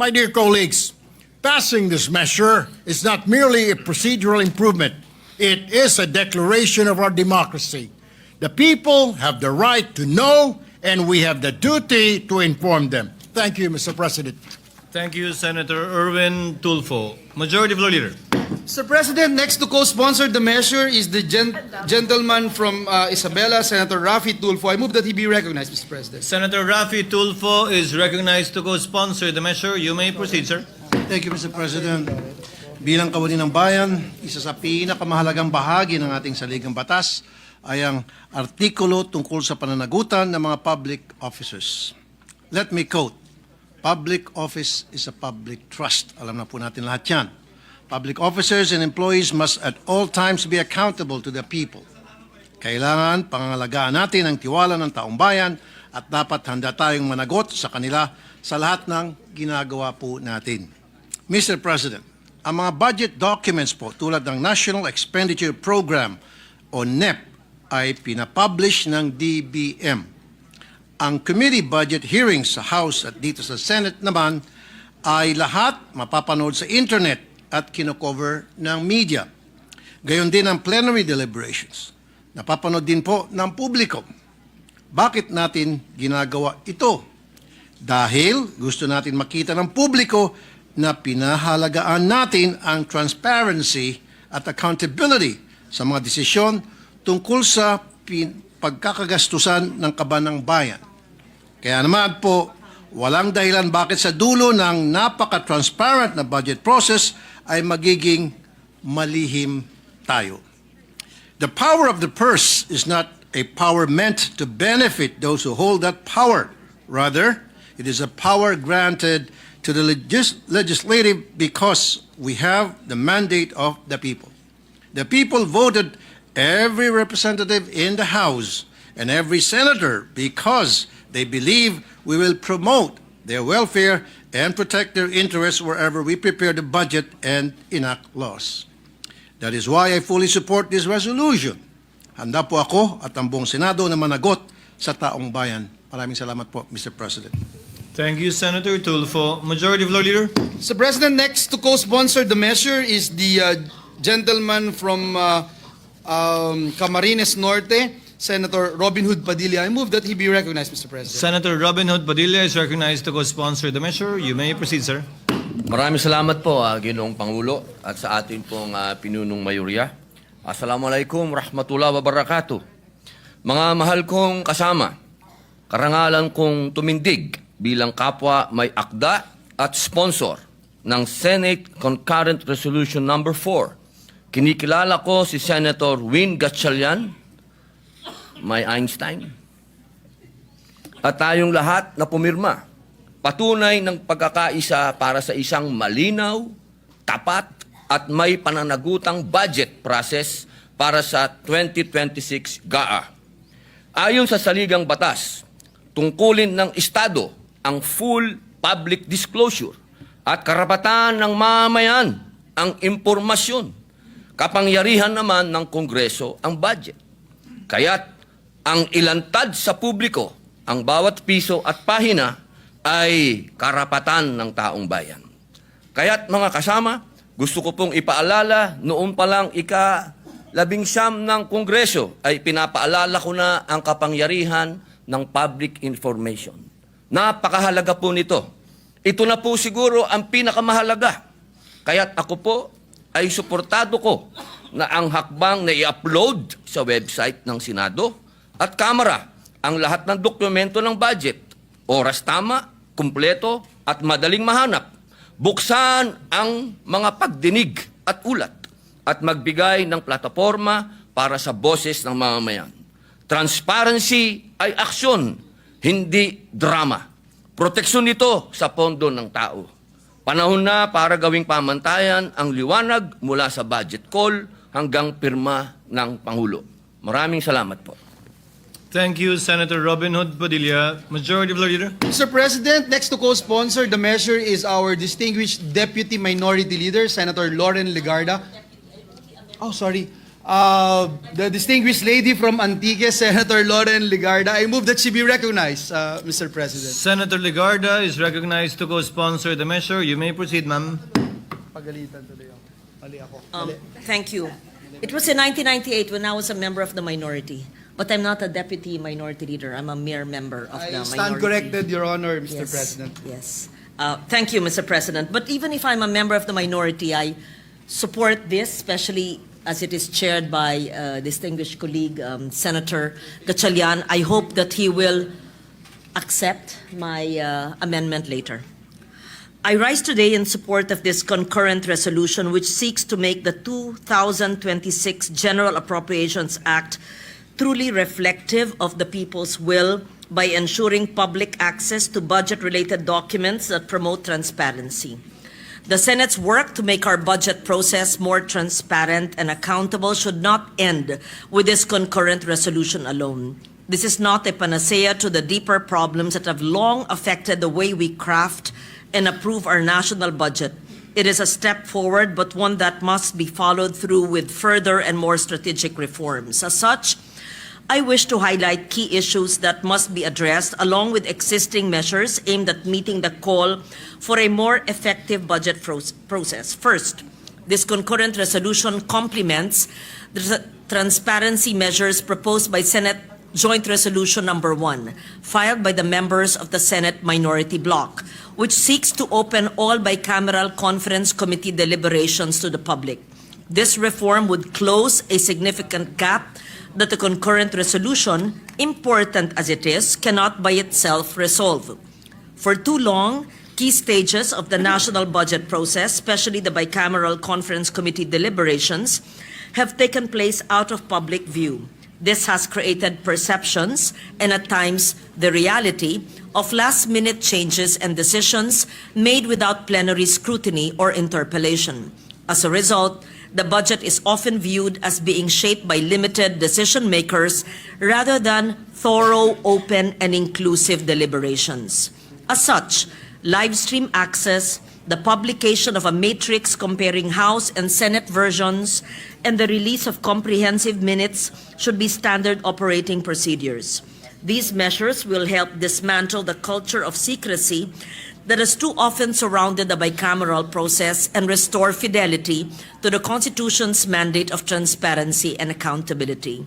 My dear colleagues, passing this measure is not merely a procedural improvement. It is a declaration of our democracy. The people have the right to know, and we have the duty to inform them. Thank you, Mr. President. Thank you, Senator Erwin Tulfo. Majority Floor Leader. Mr. President, next to co-sponsor the measure is the gentleman from Isabela, Senator Raffy Tulfo. I move that he be recognized, Mr. President. Senator Raffy Tulfo is recognized to co-sponsor the measure. You may proceed, sir. Thank you, Mr. President. Bilang kawani ng bayan, isa sa pinakamahalagang bahagi ng ating saligang batas ay ang artikulo tungkol sa pananagutan ng mga public officers. Let me quote, "Public office is a public trust." Alam na po natin lahat yan. Public officers and employees must at all times be accountable to the people. Kailangan pangangalagaan natin ang tiwala ng taong bayan at dapat handa tayong managot sa kanila sa lahat ng ginagawa po natin. Mr. President, ang mga budget documents po tulad ng National Expenditure Program o NEP ay pinapublish ng DBM. Ang committee budget hearings sa House at dito sa Senate naman ay lahat mapapanood sa internet at kinocover ng media. Gayon din ang plenary deliberations. Napapanood din po ng publiko. Bakit natin ginagawa ito? Dahil gusto natin makita ng publiko na pinahalagaan natin ang transparency at accountability sa mga desisyon tungkol sa pagkakagastusan ng kaban ng bayan. Kaya naman po, walang dahilan bakit sa dulo ng napaka-transparent na budget process ay magiging malihim tayo. The power of the purse is not a power meant to benefit those who hold that power. Rather, it is a power granted to the legislative because we have the mandate of the people. The people voted every representative in the House and every senator because they believe we will promote their welfare and protect their interests wherever we prepare the budget and enact laws. That is why I fully support this resolution. Handa po ako at ang buong Senado na managot sa taong bayan. Maraming salamat po, Mr. President. Thank you, Senator Tulfo. Majority Floor Leader. Mr. President, next to co-sponsor the measure is the gentleman from Camarines Norte, Senator Robin Hood Padilla. I move that he be recognized, Mr. President. Senator Robin Hood Padilla is recognized to co-sponsor the measure. You may proceed, sir. Maraming salamat po, Ginoong Pangulo, at sa ating pong pinunong mayorya. Assalamualaikum warahmatullahi wabarakatuh. Mga mahal kong kasama, karangalan kong tumindig bilang kapwa may akda at sponsor ng Senate Concurrent Resolution Number 4. Kinikilala ko si Senator Win Gatchalian, may Einstein, at tayong lahat na pumirma. Patunay ng pagkakaisa para sa isang malinaw, tapat, at may pananagutang budget process para sa 2026 GAA. Ayon sa saligang batas, tungkulin ng Estado ang full public disclosure at karapatan ng mamamayan ang impormasyon. Kapangyarihan naman ng Kongreso ang budget. Kaya't ang ilantad sa publiko ang bawat piso at pahina ay karapatan ng taong bayan. Kaya't mga kasama, gusto ko pong ipaalala, noon pa lang ika-19 ng Kongreso ay pinapaalala ko na ang kapangyarihan ng public information. Napakahalaga po nito. Ito na po siguro ang pinakamahalaga. Kaya't ako po ay suportado ko na ang hakbang na i-upload sa website ng Senado at Kamara ang lahat ng dokumento ng budget, oras tama, kumpleto at madaling mahanap. Buksan ang mga pagdinig at ulat at magbigay ng plataforma para sa boses ng mamamayan. Transparency ay aksyon, hindi drama. Proteksyon nito sa pondo ng tao. Panahon na para gawing pamantayan ang liwanag mula sa budget call hanggang pirma ng Pangulo. Maraming salamat po. Thank you, Senator Robin Hood Padilla. Majority Floor Leader. Mr. President, next to co-sponsor the measure is our distinguished Deputy Minority Leader, Senator Lauren Legarda. Oh, sorry. The distinguished lady from Antique, Senator Lauren Legarda. I move that she be recognized, Mr. President. Senator Legarda is recognized to co-sponsor the measure. You may proceed, ma'am. Pagalitan tuloy ako. Mali ako. Thank you. It was in 1998 when I was a member of the minority. But I'm not a deputy minority leader. I'm a mere member of the I minority. stand corrected, Your Honor, Mr. Yes, President. Yes. Thank you, Mr. President. But even if I'm a member of the minority, I support this, especially as it is chaired by distinguished colleague, Senator Gatchalian. I hope that he will accept my amendment later. I rise today in support of this concurrent resolution which seeks to make the 2026 General Appropriations Act truly reflective of the people's will by ensuring public access to budget-related documents that promote transparency. The Senate's work to make our budget process more transparent and accountable should not end with this concurrent resolution alone. This is not a panacea to the deeper problems that have long affected the way we craft and approve our national budget. It is a step forward, but one that must be followed through with further and more strategic reforms. As such, I wish to highlight key issues that must be addressed along with existing measures aimed at meeting the call for a more effective budget process. First, this concurrent resolution complements the transparency measures proposed by Senate Joint Resolution Number 1, filed by the members of the Senate Minority Bloc, which seeks to open all bicameral conference committee deliberations to the public. This reform would close a significant gap that the concurrent resolution, important as it is, cannot by itself resolve. For too long, key stages of the national budget process, especially the bicameral conference committee deliberations, have taken place out of public view. This has created perceptions and at times the reality of last-minute changes and decisions made without plenary scrutiny or interpellation. As a result, the budget is often viewed as being shaped by limited decision makers rather than thorough, open, and inclusive deliberations. As such, live stream access, the publication of a matrix comparing House and Senate versions, and the release of comprehensive minutes should be standard operating procedures. These measures will help dismantle the culture of secrecy that has too often surrounded the bicameral process and restore fidelity to the Constitution's mandate of transparency and accountability.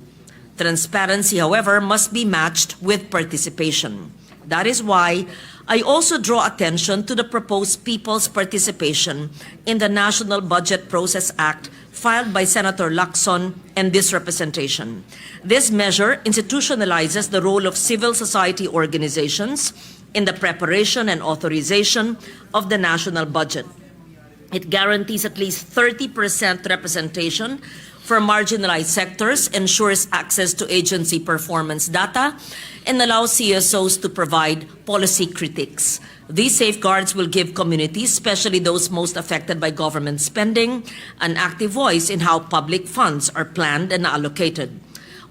Transparency, however, must be matched with participation. That is why I also draw attention to the proposed people's participation in the National Budget Process Act filed by Senator Lacson and this representation. This measure institutionalizes the role of civil society organizations in the preparation and authorization of the national budget. It guarantees at least 30% representation for marginalized sectors, ensures access to agency performance data, and allows CSOs to provide policy critiques. These safeguards will give communities, especially those most affected by government spending, an active voice in how public funds are planned and allocated.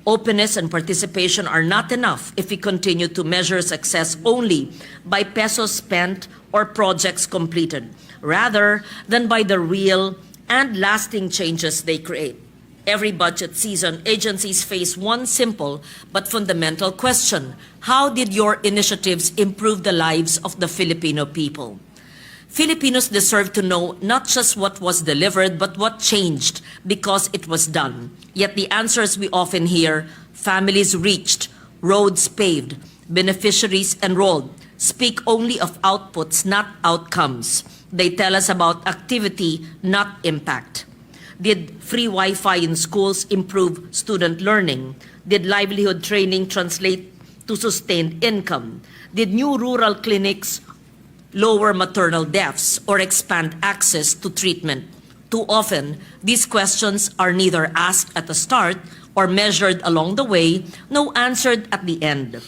Openness and participation are not enough if we continue to measure success only by pesos spent or projects completed, rather than by the real and lasting changes they create. Every budget season, agencies face one simple but fundamental question: how did your initiatives improve the lives of the Filipino people? Filipinos deserve to know not just what was delivered, but what changed because it was done. Yet the answers we often hear, families reached, roads paved, beneficiaries enrolled, speak only of outputs, not outcomes. They tell us about activity, not impact. Did free Wi-Fi in schools improve student learning? Did livelihood training translate to sustained income? Did new rural clinics lower maternal deaths or expand access to treatment? Too often, these questions are neither asked at the start or measured along the way, nor answered at the end.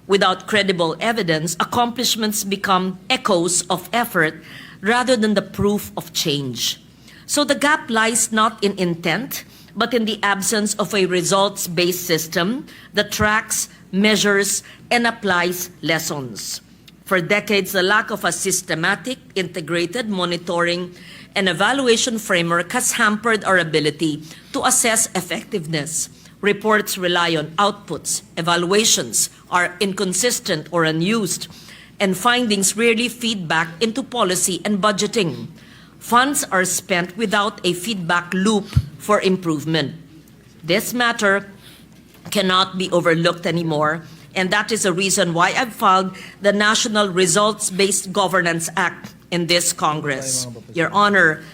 Without credible evidence, accomplishments become echoes of effort rather than the proof of change. So the gap lies not in intent, but in the absence of a results-based system that tracks, measures, and applies lessons. For decades, the lack of a systematic, integrated monitoring and evaluation framework has hampered our ability to assess effectiveness. Reports rely on outputs, evaluations are inconsistent or unused, and findings rarely feed back into policy and budgeting. Funds are spent without a feedback loop for improvement. This matter cannot be overlooked anymore, and that is the reason why I've filed the National Results-Based Governance Act in this Congress. Your Honor,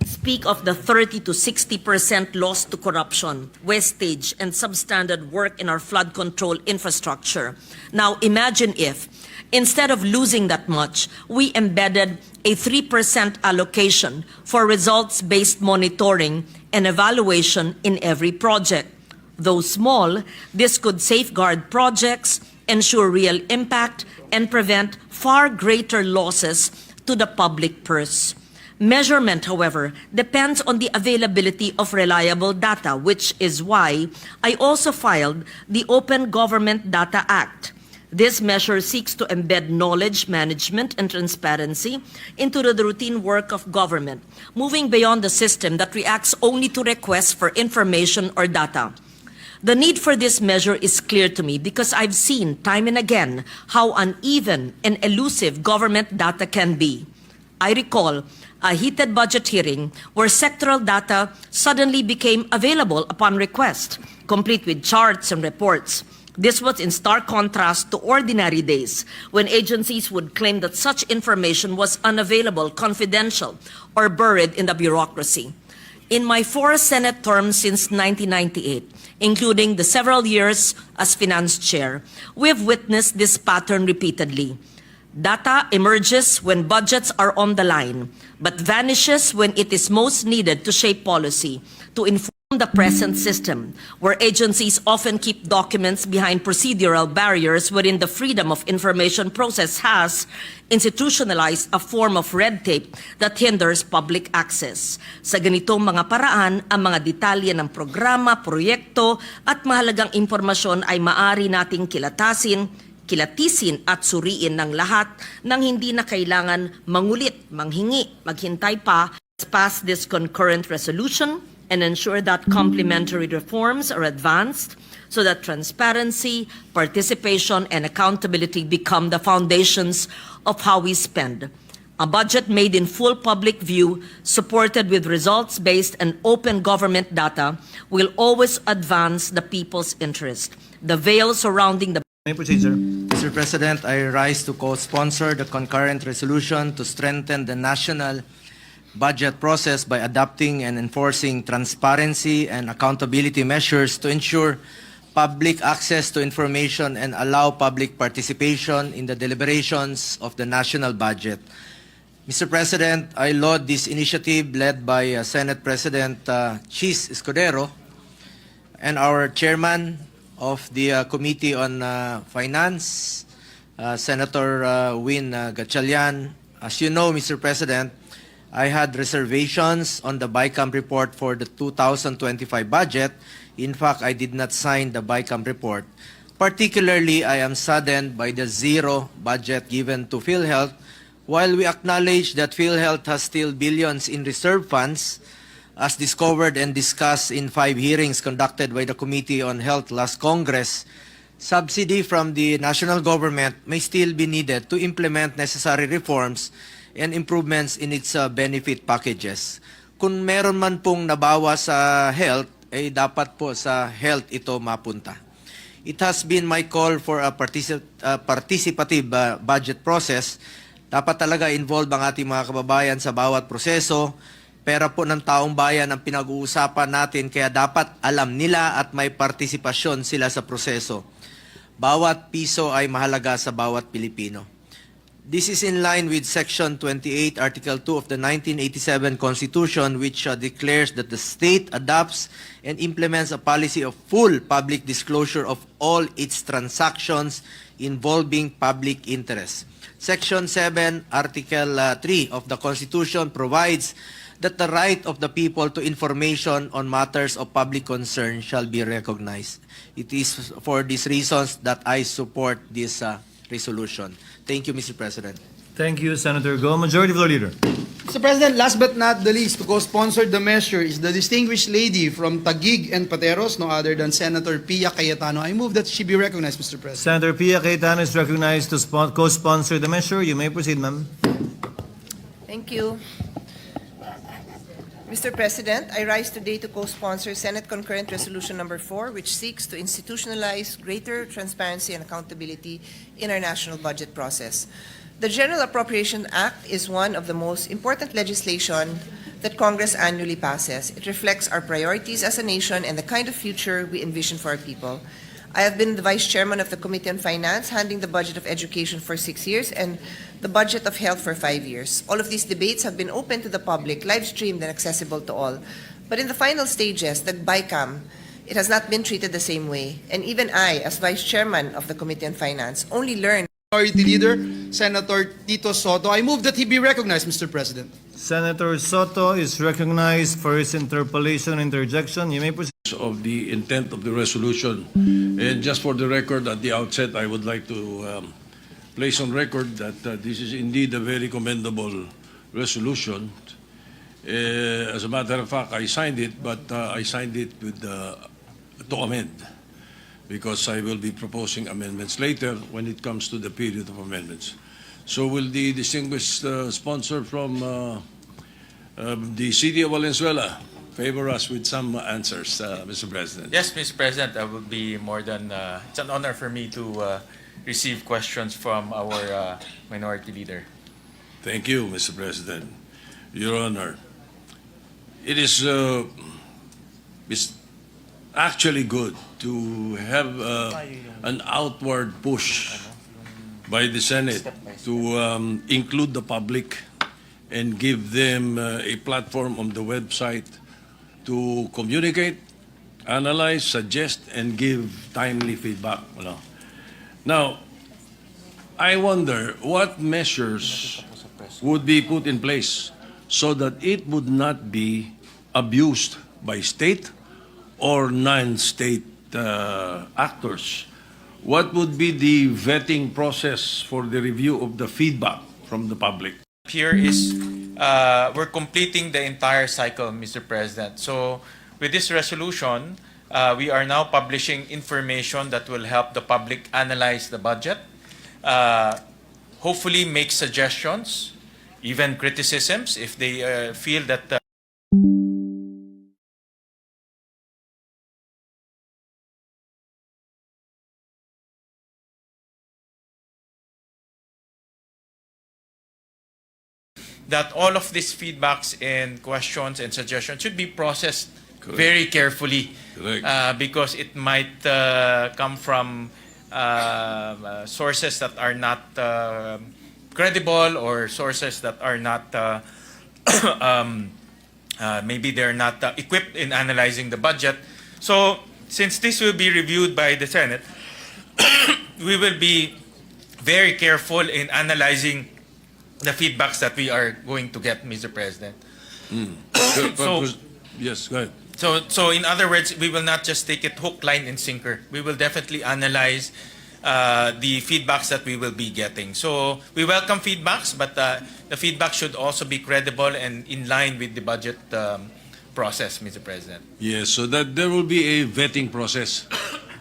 speak of the 30 to 60% loss to corruption, wastage, and substandard work in our flood control infrastructure. Now imagine if, instead of losing that much, we embedded a 3% allocation for results-based monitoring and evaluation in every project. Though small, this could safeguard projects, ensure real impact, and prevent far greater losses to the public purse. Measurement, however, depends on the availability of reliable data, which is why I also filed the Open Government Data Act. This measure seeks to embed knowledge management and transparency into the routine work of government, moving beyond the system that reacts only to requests for information or data. The need for this measure is clear to me because I've seen time and again how uneven and elusive government data can be. I recall a heated budget hearing where sectoral data suddenly became available upon request, complete with charts and reports. This was in stark contrast to ordinary days when agencies would claim that such information was unavailable, confidential, or buried in the bureaucracy. In my 4 Senate terms since 1998, including the several years as finance chair, we have witnessed this pattern repeatedly. Data emerges when budgets are on the line, but vanishes when it is most needed to shape policy, to inform the present system, where agencies often keep documents behind procedural barriers wherein the freedom of information process has institutionalized a form of red tape that hinders public access. Sa ganitong mga paraan, ang mga detalye ng programa, proyekto at mahalagang impormasyon ay maaari nating kilatisin at suriin ng lahat nang hindi na kailangan mangulit, manghingi, maghintay pa. Pass this concurrent resolution and ensure that complementary reforms are advanced so that transparency, participation, and accountability become the foundations of how we spend. A budget made in full public view, supported with results-based and open government data, will always advance the people's interest. The veil surrounding the May proceed, sir. Mr. President, I rise to co-sponsor the concurrent resolution to strengthen the national budget process by adopting and enforcing transparency and accountability measures to ensure public access to information and allow public participation in the deliberations of the national budget. Mr. President, I laud this initiative led by Senate President Chis Escudero and our chairman of the Committee on Finance, Senator Win Gatchalian. As you know, Mr. President, I had reservations on the BICAM report for the 2025 budget. In fact, I did not sign the BICAM report. Particularly, I am saddened by the zero budget given to PhilHealth. While we acknowledge that PhilHealth has still billions in reserve funds, as discovered and discussed in 5 hearings conducted by the Committee on Health last Congress, subsidy from the national government may still be needed to implement necessary reforms and improvements in its benefit packages. Kung meron man pong nabawa sa health, eh dapat po sa health ito mapunta. It has been my call for a participative budget process. Dapat talaga involved ang ating mga kababayan sa bawat proseso. Pera po ng taong bayan ang pinag-uusapan natin, kaya dapat alam nila at may partisipasyon sila sa proseso. Bawat piso ay mahalaga sa bawat Pilipino. This is in line with Section 28, Article 2 of the 1987 Constitution, which declares that the state adopts and implements a policy of full public disclosure of all its transactions involving public interest. Section 7, Article 3 of the Constitution provides that the right of the people to information on matters of public concern shall be recognized. It is for these reasons that I support this resolution. Thank you, Mr. President. Thank you, Senator Go. Majority Floor Leader. Mr. President, last but not the least, to co-sponsor the measure is the distinguished lady from Taguig and Pateros, no other than Senator Pia Cayetano. I move that she be recognized, Mr. President. Senator Pia Cayetano is recognized to co-sponsor the measure. You may proceed, ma'am. Thank you. Mr. President, I rise today to co-sponsor Senate Concurrent Resolution Number 4, which seeks to institutionalize greater transparency and accountability in our national budget process. The General Appropriation Act is one of the most important legislation that Congress annually passes. It reflects our priorities as a nation and the kind of future we envision for our people. I have been the Vice Chairman of the Committee on Finance, handling the budget of education for 6 years and the budget of health for 5 years. All of these debates have been open to the public, live-streamed and accessible to all. But in the final stages, the BICAM, it has not been treated the same way. And even I, as Vice Chairman of the Committee on Finance, only learned. Minority Leader, Senator Tito Soto. I move that he be recognized, Mr. President. Senator Soto is recognized for his interpolation interjection. You may proceed. Of the intent of the resolution. And just for the record, at the outset, I would like to place on record that this is indeed a very commendable resolution. As a matter of fact, I signed it, but I signed it with to amend, because I will be proposing amendments later when it comes to the period of amendments. So will the distinguished sponsor from the City of Valenzuela favor us with some answers, Mr. President? Yes, Mr. President, I would be more than, it's an honor for me to receive questions from our Minority Leader. Thank you, Mr. President. Your Honor, it is it's actually good to have an outward push by the Senate to include the public and give them a platform on the website to communicate, analyze, suggest, and give timely feedback. Now, I wonder what measures would be put in place so that it would not be abused by state or non-state actors. What would be the vetting process for the review of the feedback from the public? Here is, we're completing the entire cycle, Mr. President. So with this resolution, we are now publishing information that will help the public analyze the budget, hopefully make suggestions, even criticisms if they feel that that all of these feedbacks and questions and suggestions should be processed very carefully. Correct. Because it might come from sources that are not credible, or sources that are not maybe they're not equipped in analyzing the budget. So since this will be reviewed by the Senate, we will be very careful in analyzing the feedbacks that we are going to get, Mr. President. So, yes, go ahead. so in other words, we will not just take it hook, line, and sinker. We will definitely analyze the feedbacks that we will be getting. So we welcome feedbacks, but the feedback should also be credible and in line with the budget process, Mr. President. Yes, so that there will be a vetting process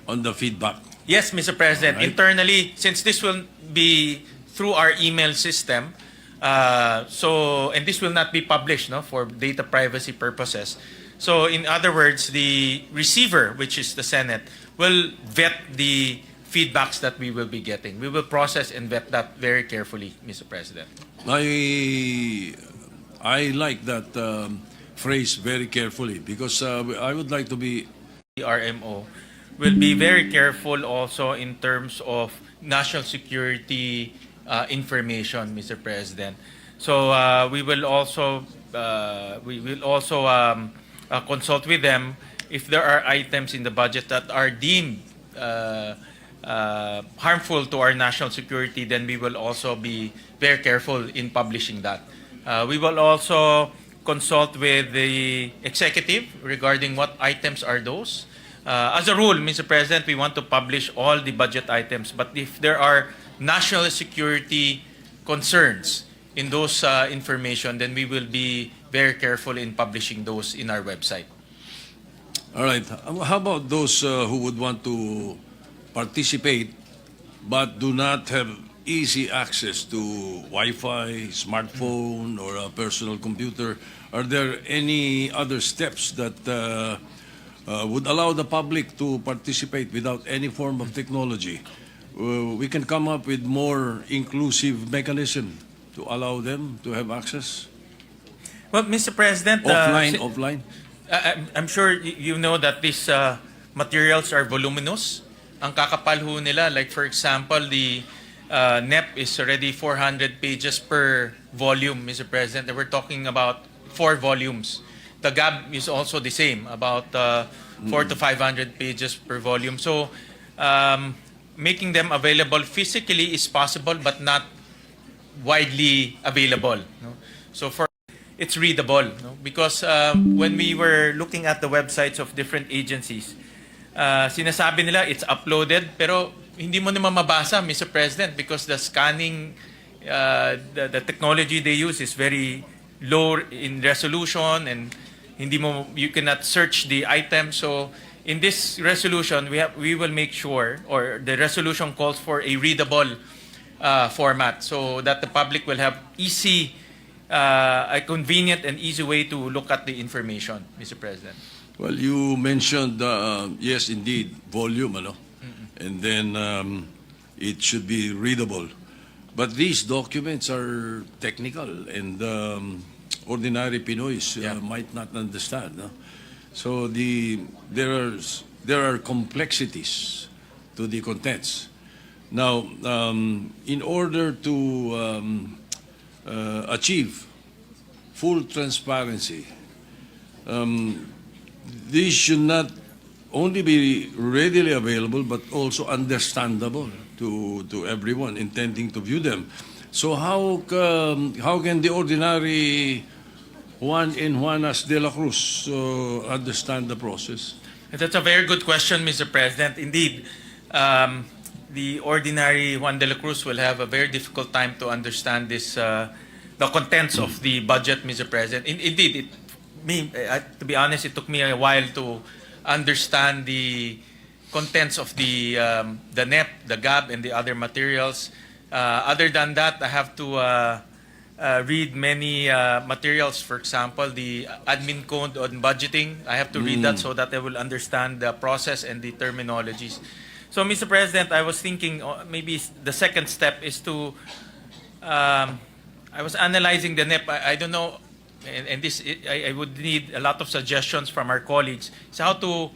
on the feedback. Yes, Mr. President. Right. Internally, since this will be through our email system, and this will not be published, no, for data privacy purposes. So in other words, the receiver, which is the Senate, will vet the feedbacks that we will be getting. We will process and vet that very carefully, Mr. President. I like that phrase very carefully, because I would like to be... The RMO will be very careful also in terms of national security information, Mr. President. So we will also consult with them if there are items in the budget that are deemed harmful to our national security. Then we will also be very careful in publishing that. We will also consult with the executive regarding what items are those. As a rule, Mr. President, we want to publish all the budget items, but if there are national security concerns in those information, then we will be very careful in publishing those in our website. All right. How about those who would want to participate but do not have easy access to Wi-Fi, smartphone, or a personal computer? Are there any other steps that would allow the public to participate without any form of technology? We can come up with more inclusive mechanism to allow them to have access? Well, Mr. President, Offline? I'm sure you know that these materials are voluminous. Ang kakapal ho nila, like for example, the NEP is already 400 pages per volume, Mr. President. And we're talking about 4 volumes. The GAB is also the same, about 400 to 500 pages per volume. So making them available physically is possible, but not widely available. No? So it's readable, no? Because when we were looking at the websites of different agencies, sinasabi nila it's uploaded, pero hindi mo naman mabasa, Mr. President, because the scanning, the technology they use is very low in resolution, and you cannot search the item. So in this resolution, we will make sure, or the resolution calls for a readable format, so that the public will have a convenient and easy way to look at the information, Mr. President. Well, you mentioned, yes, indeed, volume, ano? And then it should be readable. But these documents are technical, and ordinary Pinoys might not understand. No? So there are complexities to the contents. Now, in order to achieve full transparency, these should not only be readily available, but also understandable to everyone intending to view them. So how can the ordinary Juan and Juanas de la Cruz understand the process? That's a very good question, Mr. President. Indeed, the ordinary Juan de la Cruz will have a very difficult time to understand the contents of the budget, Mr. President. Indeed, to be honest, it took me a while to understand the contents of the NEP, the GAB, and the other materials. Other than that, I have to read many materials. For example, the admin code on budgeting. I have to read that so that I will understand the process and the terminologies. So, Mr. President, I was thinking maybe the second step is to, I was analyzing the NEP. I don't know, and this, I would need a lot of suggestions from our colleagues. So how to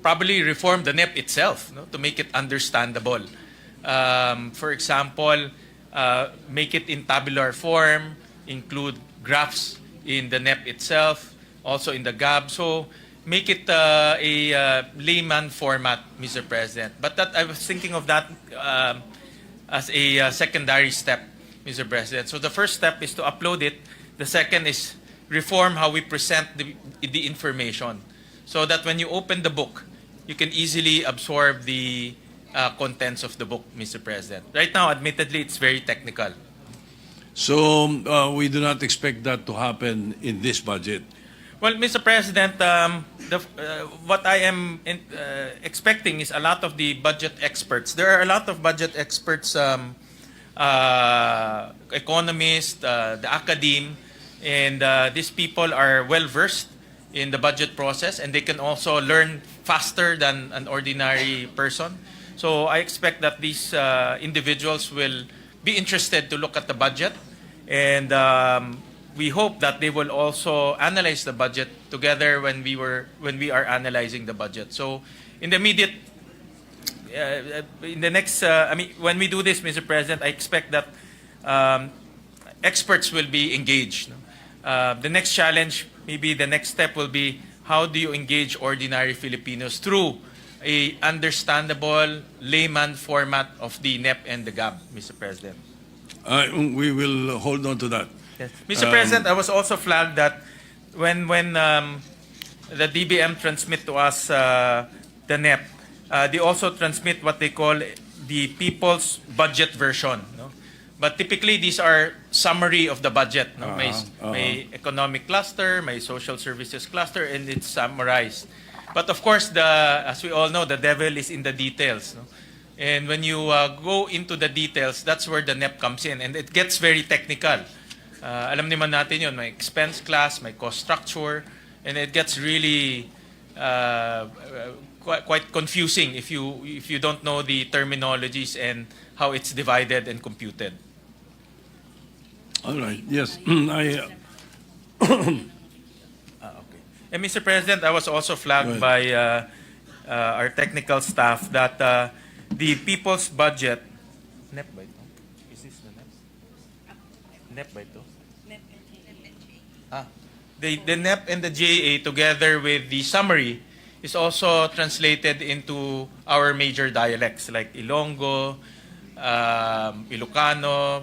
probably reform the NEP itself, no, to make it understandable. For example, make it in tabular form, include graphs in the NEP itself, also in the GAB. So make it a layman format, Mr. President. But that I was thinking of that as a secondary step, Mr. President. So the first step is to upload it. The second is reform how we present the information so that when you open the book, you can easily absorb the contents of the book, Mr. President. Right now, admittedly, it's very technical. So we do not expect that to happen in this budget. Well, Mr. President, what I am expecting is a lot of the budget experts. There are a lot of budget experts, economists, the academe, and these people are well versed in the budget process, and they can also learn faster than an ordinary person. So I expect that these individuals will be interested to look at the budget, and we hope that they will also analyze the budget together when we are analyzing the budget. So in the immediate, in the next, when we do this, Mr. President, I expect that experts will be engaged. The next challenge, maybe the next step will be how do you engage ordinary Filipinos through a understandable layman format of the NEP and the GAB, Mr. President. We will hold on to that. Yes. Mr. President, I was also flagged that when the DBM transmit to us the NEP, they also transmit what they call the people's budget version. No? But typically, these are summary of the budget. No? May economic cluster, may social services cluster, and it's summarized. But of course, as we all know, the devil is in the details. No? And when you go into the details, that's where the NEP comes in. And it gets very technical. Alam naman natin yun, may expense class, may cost structure, and it gets really quite confusing if you don't know the terminologies and how it's divided and computed. All right. Yes. Okay. And Mr. President, I was also flagged by our technical staff that the people's budget. NEP ba ito? Is this the NEP? NEP ba ito? The NEP and the JA together with the summary is also translated into our major dialects like Ilonggo, Ilocano,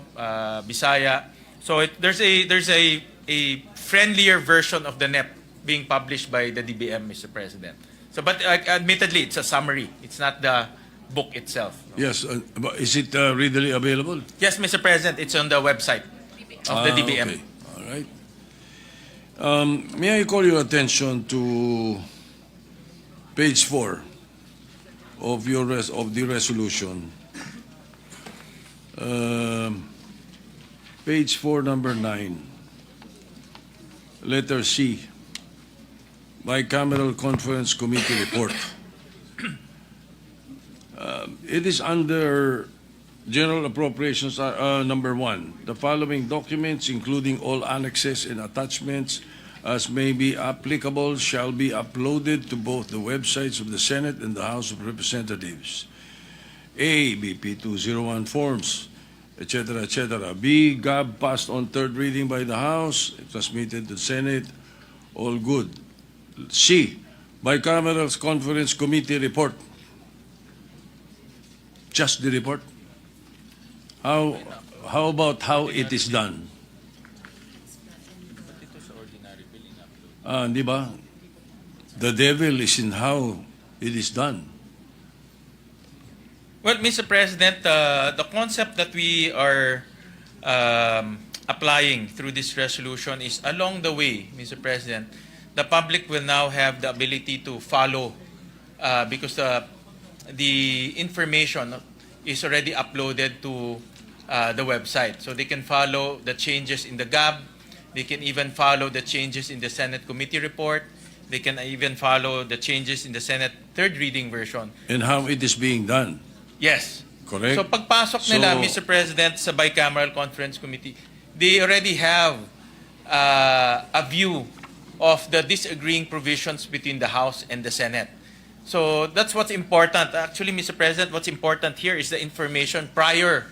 Bisaya. So there's a friendlier version of the NEP being published by the DBM, Mr. President. So, but admittedly, it's a summary. It's not the book itself. No? Yes. But is it readily available? Yes, Mr. President. It's on the website of the DBM. Okay. All right. May I call your attention to page 4 of the resolution. Page 4, number 9. Letter C. Bicameral Conference Committee report. It is under General Appropriations number 1. The following documents, including all annexes and attachments as may be applicable, shall be uploaded to both the websites of the Senate and the House of Representatives. A. BP 201 forms, etc., etc. B. GAB passed on third reading by the House, transmitted to the Senate, all good. C. Bicameral Conference Committee report. Just the report. How about how it is done? Di ba? The devil is in how it is done. Well, Mr. President, the concept that we are applying through this resolution is along the way, Mr. President, the public will now have the ability to follow because the information is already uploaded to the website. So they can follow the changes in the GAB. They can even follow the changes in the Senate committee report. They can even follow the changes in the Senate third reading version. And how it is being done. Yes. Correct? So pagpasok nila, Mr. President, sa Bicameral Conference Committee, they already have a view of the disagreeing provisions between the House and the Senate. So that's what's important. Actually, Mr. President, what's important here is the information prior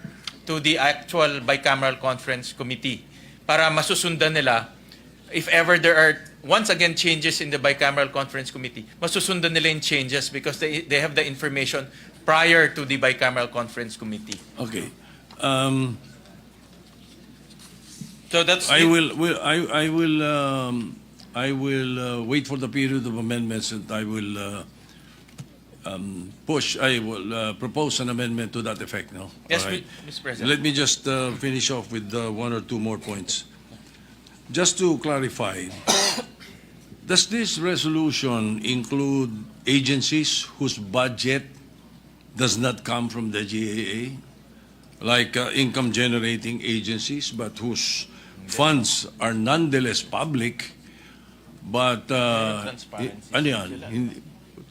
to the actual Bicameral Conference Committee para masusundan nila if ever there are once again changes in the Bicameral Conference Committee, masusundan nila yung changes because they have the information prior to the Bicameral Conference Committee. Okay. So that's I will wait for the period of amendments, and I will propose an amendment to that effect. No? Yes, All right. Mr. President. Let me just finish off with one or two more points. Just to clarify, does this resolution include agencies whose budget does not come from the GAA, like income-generating agencies, but whose funds are nonetheless public, but ano yan?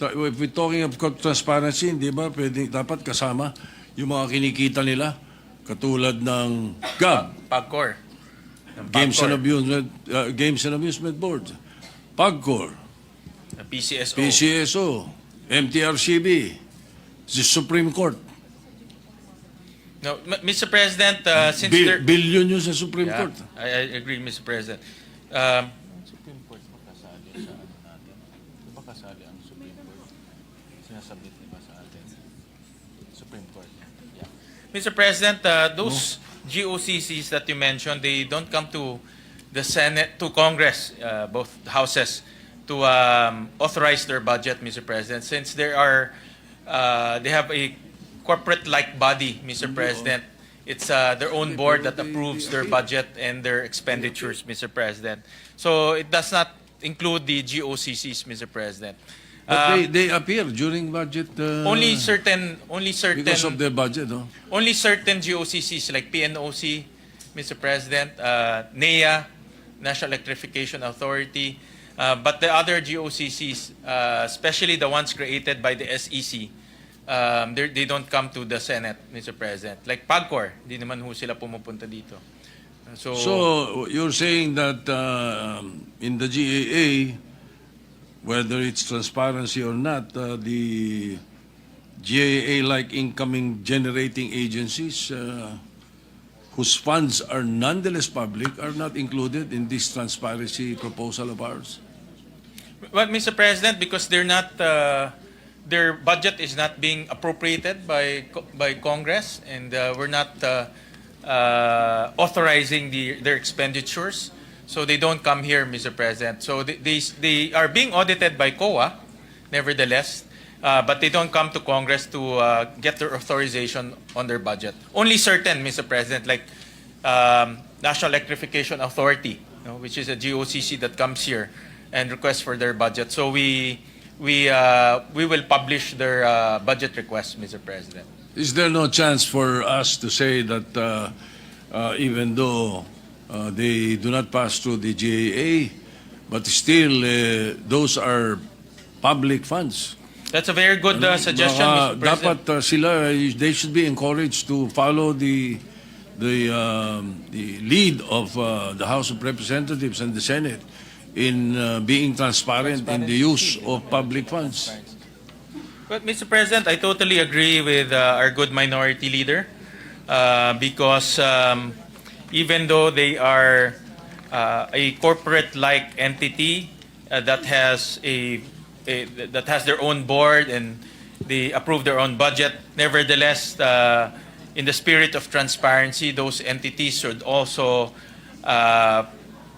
If we're talking about transparency, hindi ba dapat kasama yung mga kinikita nila katulad ng GAB, PAGCOR, Games and Amusement Board, PAGCOR, PCSO. PCSO, MTRCB, the Supreme Court. No, Mr. President, since Billion yun sa Supreme Yeah, Court. I agree, Mr. President. Supreme Court makasali sa ano natin. Diba kasali ang Supreme Court? Sinasabit diba sa atin? Supreme Court. Yeah. Mr. President, those GOCCs that you mentioned, they don't come to the Senate, to Congress, both houses, to authorize their budget, Mr. President, since they have a corporate-like body, Mr. President. It's their own board that approves their budget and their expenditures, Mr. President. So it does not include the GOCCs, Mr. President. But they appear during budget. Only certain because of their budget, no? only certain GOCCs like PNOC, Mr. President, NEA, National Electrification Authority, but the other GOCCs, especially the ones created by the SEC, they don't come to the Senate, Mr. President. Like PAGCOR, di naman ho sila pumupunta dito. So you're saying that in the GAA, whether it's transparency or not, the GAA-like incoming generating agencies whose funds are nonetheless public are not included in this transparency proposal of ours? Well, Mr. President, because they're not, their budget is not being appropriated by Congress, and we're not authorizing their expenditures, so they don't come here, Mr. President. So they are being audited by COA, nevertheless, but they don't come to Congress to get their authorization on their budget. Only certain, Mr. President, like National Electrification Authority, which is a GOCC that comes here and requests for their budget. So we will publish their budget request, Mr. President. Is there no chance for us to say that even though they do not pass through the GAA, but still those are public funds? That's a very good suggestion, Mr. President. Dapat sila, they should be encouraged to follow the lead of the House of Representatives and the Senate in being transparent in the use of public funds. But Mr. President, I totally agree with our good minority leader because even though they are a corporate-like entity that has their own board and they approve their own budget, nevertheless, in the spirit of transparency, those entities should also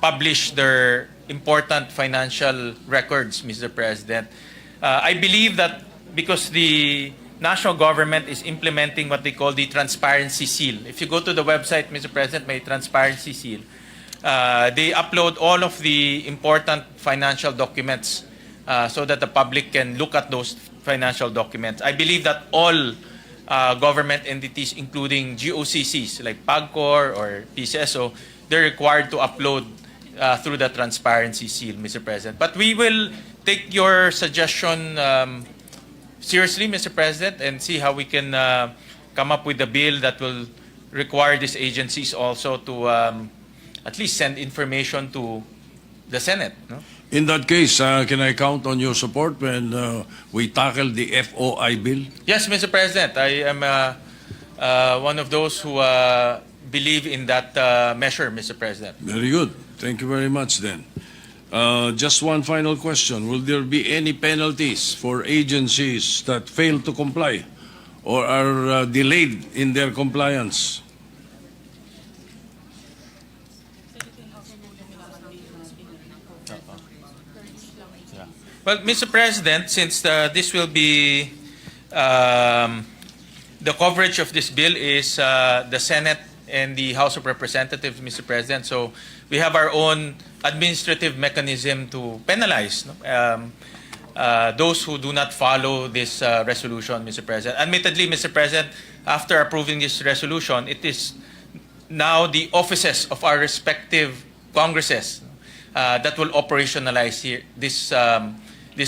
publish their important financial records, Mr. President. I believe that because the national government is implementing what they call the transparency seal. If you go to the website, Mr. President, may transparency seal. They upload all of the important financial documents so that the public can look at those financial documents. I believe that all government entities, including GOCCs like PAGCOR or PCSO, they're required to upload through the transparency seal, Mr. President. But we will take your suggestion seriously, Mr. President, and see how we can come up with a bill that will require these agencies also to at least send information to the Senate. No? In that case, can I count on your support when we tackle the FOI bill? Yes, Mr. President, I am one of those who believe in that measure, Mr. President. Very good. Thank you very much then. Just one final question. Will there be any penalties for agencies that fail to comply or are delayed in their compliance? Well, Mr. President, since this will be the coverage of this bill is the Senate and the House of Representatives, Mr. President. So we have our own administrative mechanism to penalize those who do not follow this resolution, Mr. President. Admittedly, Mr. President, after approving this resolution, it is now the offices of our respective Congresses that will operationalize here this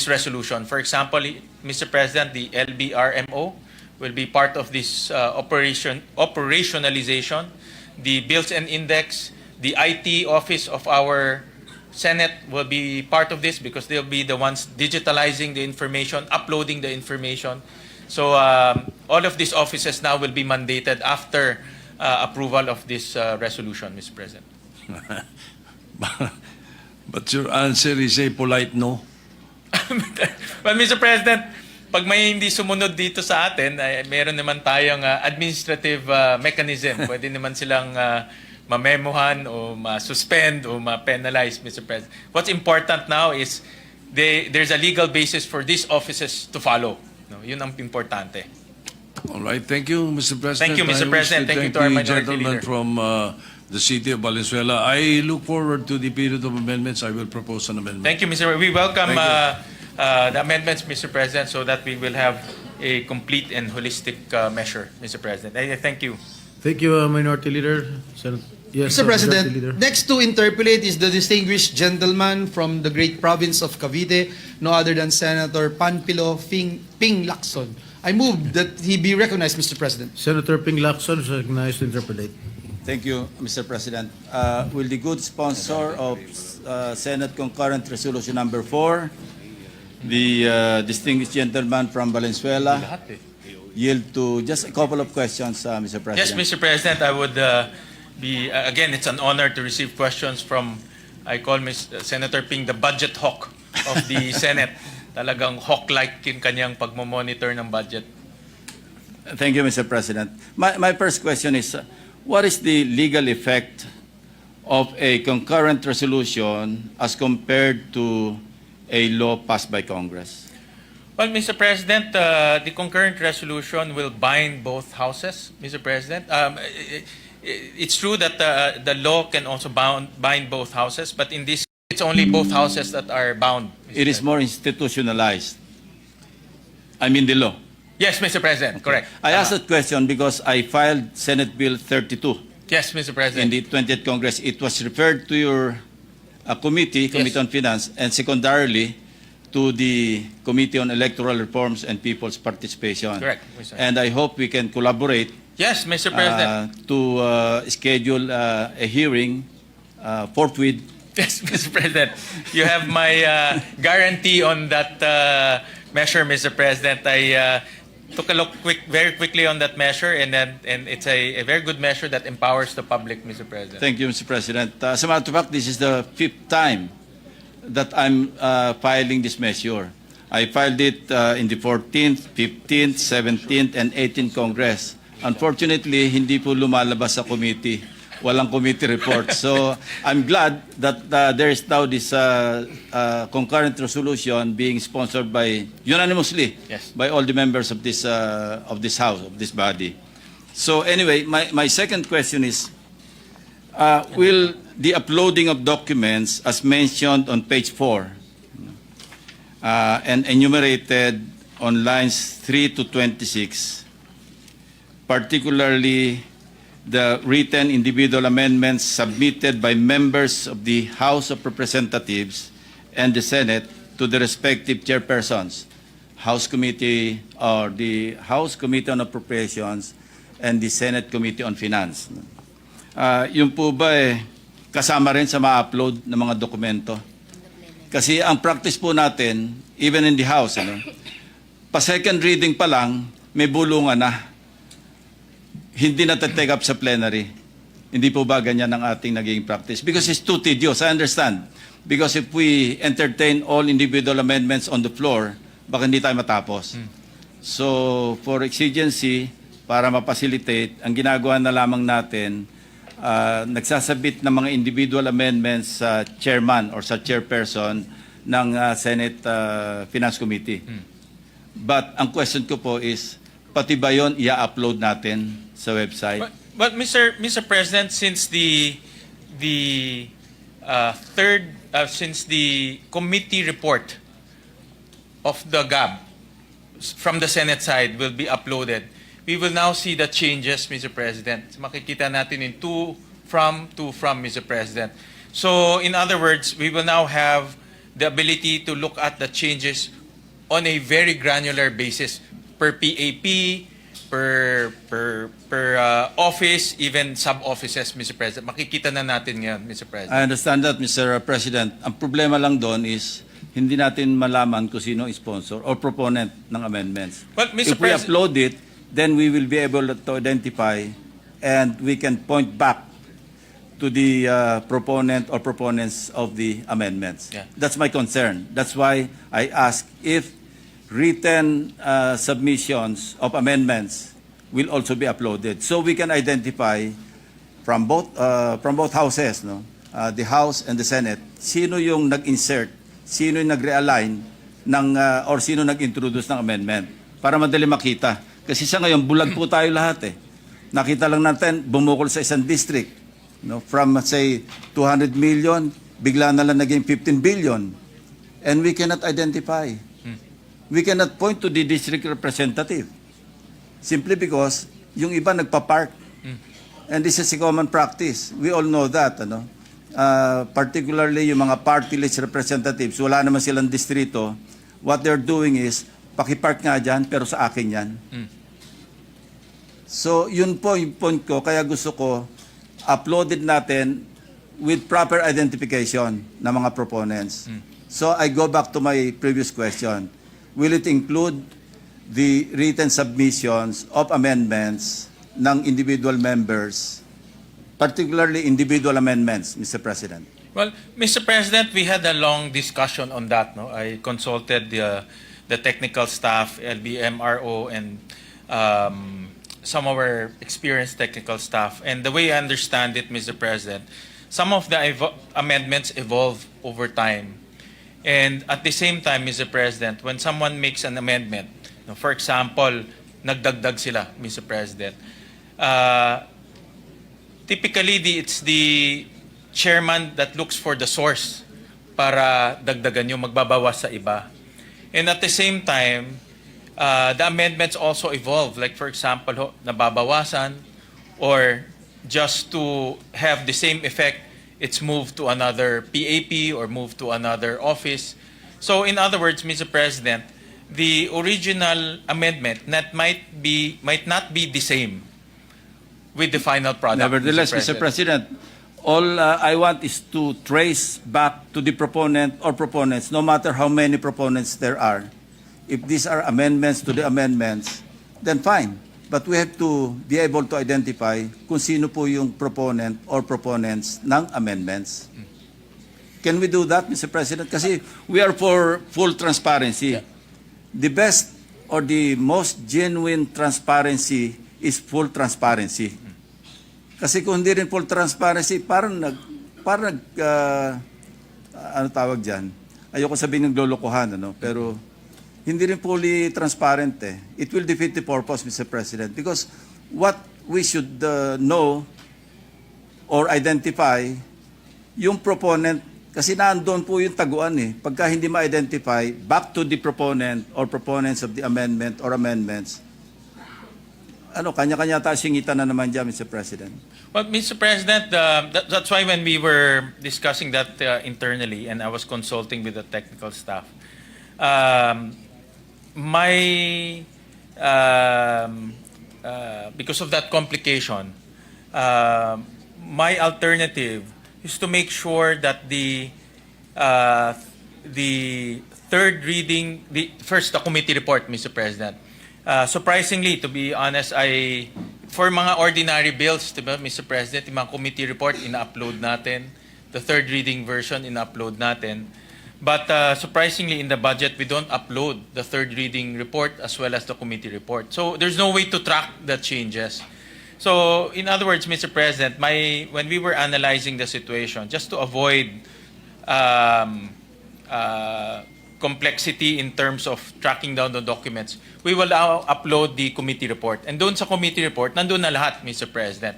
resolution. For example, Mr. President, the LBRMO will be part of this operationalization. The Bills and Index, the IT office of our Senate will be part of this because they'll be the ones digitalizing the information, uploading the information. So all of these offices now will be mandated after approval of this resolution, Mr. President. But your answer is a polite no. Well, Mr. President, pag may hindi sumunod dito sa atin, ay meron naman tayong administrative mechanism. Pwede naman silang mamemohan o ma-suspend o ma-penalize, Mr. President. What's important now is there's a legal basis for these offices to follow. No, yun ang importante. All right. Thank you, Mr. President. Thank you, Mr. President. Thank you to our minority gentleman leader. from the city of Valenzuela. I look forward to the period of amendments. I will propose an amendment. Thank you, Mr. We welcome Thank the amendments, Mr. President, so that we will have a complete and holistic measure, Mr. President. I thank you. Thank you, Minority Leader. Yes, Mr. Majority President, Leader. next to interpolate is the distinguished gentleman from the great province of Cavite, no other than Senator Panpilo Ping Lacson. I move that he be recognized, Mr. President. Senator Ping Lacson is recognized to interpolate. Thank you, Mr. President. Will the good sponsor of Senate Concurrent Resolution Number 4, the distinguished gentleman from Valenzuela, yield to just a couple of questions, Mr. President? Yes, Mr. President, I would again, it's an honor to receive questions from, I call Senator Ping the budget hawk of the Senate. Talagang hawk-like yung kanyang pagmamonitor ng budget. Thank you, Mr. President. My first question is, what is the legal effect of a concurrent resolution as compared to a law passed by Congress? Well, Mr. President, the concurrent resolution will bind both houses, Mr. President. It's true that the law can also bind both houses, but in this, it's only both houses that are bound. It is more institutionalized. I mean the law. Yes, Mr. President, correct. I asked that question because I filed Senate Bill 32. Yes, Mr. President. In the 20th Congress. It was referred to your Committee on Finance, and secondarily to the Committee on Electoral Reforms and People's Participation. Correct. And I hope we can collaborate Yes, Mr. President. to schedule a hearing forthwith. Yes, Mr. President. You have my guarantee on that measure, Mr. President. I took a look very quickly on that measure, and it's a very good measure that empowers the public, Mr. President. Thank you, Mr. President. As a matter of fact, this is the 5th time that I'm filing this measure. I filed it in the 14th, 15th, 17th, and 18th Congress. Unfortunately, hindi po lumalabas sa committee. Walang committee report. So I'm glad that there is now this concurrent resolution being sponsored by unanimously by all the members of this house, of this body. So anyway, my second question is, will the uploading of documents as mentioned on page 4 and enumerated on lines 3 to 26 particularly the written individual amendments submitted by members of the House of Representatives and the Senate to the respective chairpersons, House Committee or the House Committee on Appropriations and the Senate Committee on Finance. Yun po ba kasama rin sa ma-upload ng mga dokumento? Kasi ang practice po natin, even in the House, pa second reading pa lang, may bulungan na. Hindi na take up sa plenary. Hindi po ba ganyan ang ating naging practice? Because it's too tedious, I understand. Because if we entertain all individual amendments on the floor, baka hindi tayo matapos. So, for exigency, para ma-facilitate, ang ginagawa na lamang natin, nagsasabit ng mga individual amendments sa chairman or sa chairperson ng Senate Finance Committee. But ang question ko po is, pati ba yun i-upload natin sa website? But Mr. President, since the committee report of the GAB from the Senate side will be uploaded, we will now see the changes, Mr. President. Makikita natin in to from, Mr. President. So, in other words, we will now have the ability to look at the changes on a very granular basis per PAP, per office, even sub-offices, Mr. President. Makikita na natin ngayon, Mr. President. I understand that, Mr. President. Ang problema lang doon is hindi natin malaman kung sino sponsor or proponent ng amendments. But, Mr. If we President, upload it, then we will be able to identify and we can point back to the proponent or proponents of the amendments. Yeah. That's my concern. That's why I ask if written submissions of amendments will also be uploaded, so we can identify from both houses, the House and the Senate, sino yung nag-insert, sino yung nag-realign ng or sino nag-introduce ng amendment para madali makita. Kasi sa ngayon bulag po tayo lahat Nakita lang natin bumukol sa isang district, from say 200 million, bigla na lang naging 15 billion, and we cannot identify. We cannot point to the district representative simply because yung iba nagpa-park. And this is a common practice. We all know that, particularly yung mga party list representatives, wala naman silang distrito. What they're doing is, pakipark nga dyan, pero sa akin yan. So, yun po yung point ko. Kaya gusto ko, uploaded natin with proper identification ng mga proponents. So, I go back to my previous question. Will it include the written submissions of amendments ng individual members, particularly individual amendments, Mr. President? well, Mr. President, we had a long discussion on that. I consulted the technical staff, LBMRO, and some of our experienced technical staff. And the way I understand it, Mr. President, some of the amendments evolve over time. And at the same time, Mr. President, when someone makes an amendment, for example, nagdagdag sila, Mr. President, typically it's the chairman that looks for the source para dagdagan yung magbabawas sa iba. And at the same time, the amendments also evolve. Like for example, nababawasan, or just to have the same effect, it's moved to another PAP or moved to another office. So in other words, Mr. President, the original amendment might not be the same with the final product. Nevertheless, Mr. President, all I want is to trace back to the proponent or proponents, no matter how many proponents there are. If these are amendments to the amendments, then fine. But we have to be able to identify kung sino po yung proponent or proponents ng amendments. Can we do that, Mr. President? Kasi we are for full transparency. Yeah. The best or the most genuine transparency is full transparency. Kasi kung hindi rin full transparency, parang ano tawag dyan? Ayoko sabihin ng lolokohan, pero hindi rin fully transparent It will defeat the purpose, Mr. President, because what we should know or identify yung proponent, kasi naandun po yung taguan Pagka hindi ma-identify, back to the proponent or proponents of the amendment or amendments, kanya-kanya tayo singitan na naman dyan, Mr. President. Well, Mr. President, that's why when we were discussing that internally and I was consulting with the technical staff, because of that complication, my alternative is to make sure that the third reading, first the committee report, Mr. President. Surprisingly, to be honest, for mga ordinary bills, diba, Mr. President, yung mga committee report, ina-upload natin. The third reading version, ina-upload natin. But surprisingly, in the budget, we don't upload the third reading report as well as the committee report. So there's no way to track the changes. So in other words, Mr. President, when we were analyzing the situation, just to avoid complexity in terms of tracking down the documents, we will now upload the committee report. And doon sa committee report, nandun na lahat, Mr. President.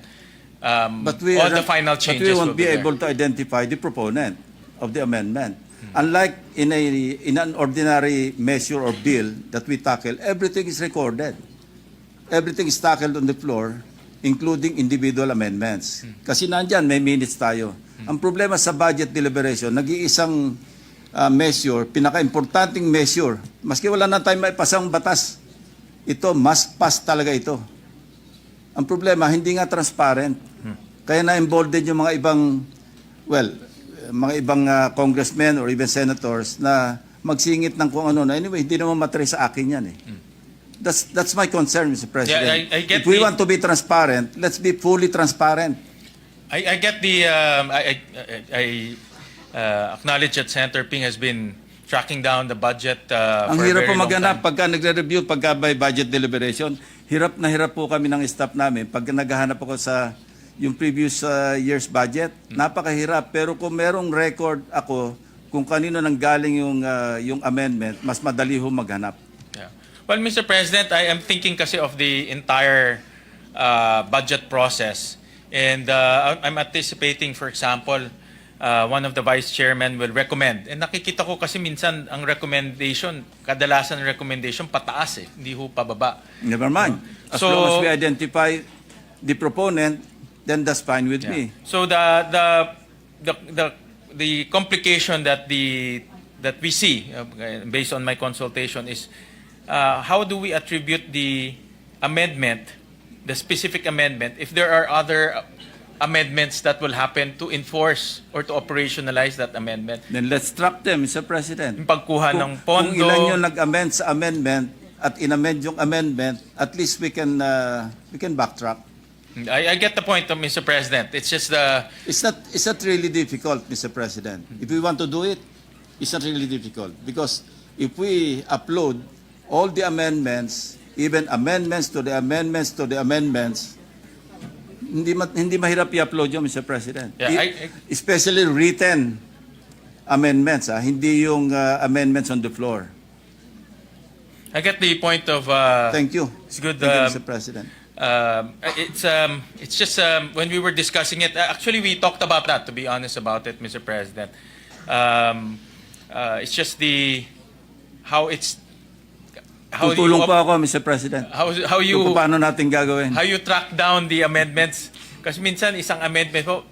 All the final changes. But we won't be there. able to identify the proponent of the amendment. Unlike in an ordinary measure or bill that we tackle, everything is recorded. Everything is tackled on the floor, including individual amendments. Kasi nandyan, may minutes tayo. Ang problema sa budget deliberation, nag-iisang measure, pinaka-importanting measure, maski wala na tayo maipasang batas, ito, must pass talaga ito. Ang problema, hindi nga transparent. Kaya na-embolden yung mga ibang, congressmen or even senators na magsingit ng kung ano na. Anyway, hindi naman matrace sa akin yan eh. That's my concern, Mr. President. Yeah, I get if we want to be transparent, let's be fully transparent. I get the, I acknowledge that Senator Ping has been tracking down the budget Ang for a hirap very po long maghanap time. pagka nagre-review, pagka by budget deliberation. Hirap na hirap po kami ng staff namin. Pag naghahanap ako sa yung previous year's budget, napakahirap. Pero kung merong record ako kung kanino nanggaling yung amendment, mas madali ho maghanap. Yeah. Well, Mr. President, I am thinking kasi of the entire budget process. And I'm anticipating, for example, one of the vice chairmen will recommend. And nakikita ko kasi minsan ang recommendation, kadalasan ng recommendation pataas hindi ho pababa. Never mind. As long as we identify the proponent, then that's fine with me. So the complication that we see based on my consultation is how do we attribute the amendment, the specific amendment, if there are other amendments that will happen to enforce or to operationalize that amendment. Then let's track them, Mr. President. Yung pagkuha ng pondo. Kung ilan yung nag-amend sa amendment at inamend yung amendment, at least we can backtrack. I get the point, Mr. President. It's just It's not really difficult, Mr. President. If we want to do it, it's not really difficult. Because if we upload all the amendments, even amendments to the amendments to the amendments, hindi mahirap i-upload yun, Mr. President. Yeah, Especially written amendments, hindi yung amendments on the floor. I get the point of... Thank you. It's good. Thank you, Mr. President. It's just when we were discussing it, actually we talked about that, to be honest about it, Mr. President. It's just how Tutulong po ako, Mr. President. How you kung paano natin gagawin. How you track down the amendments. Kasi minsan isang amendment po,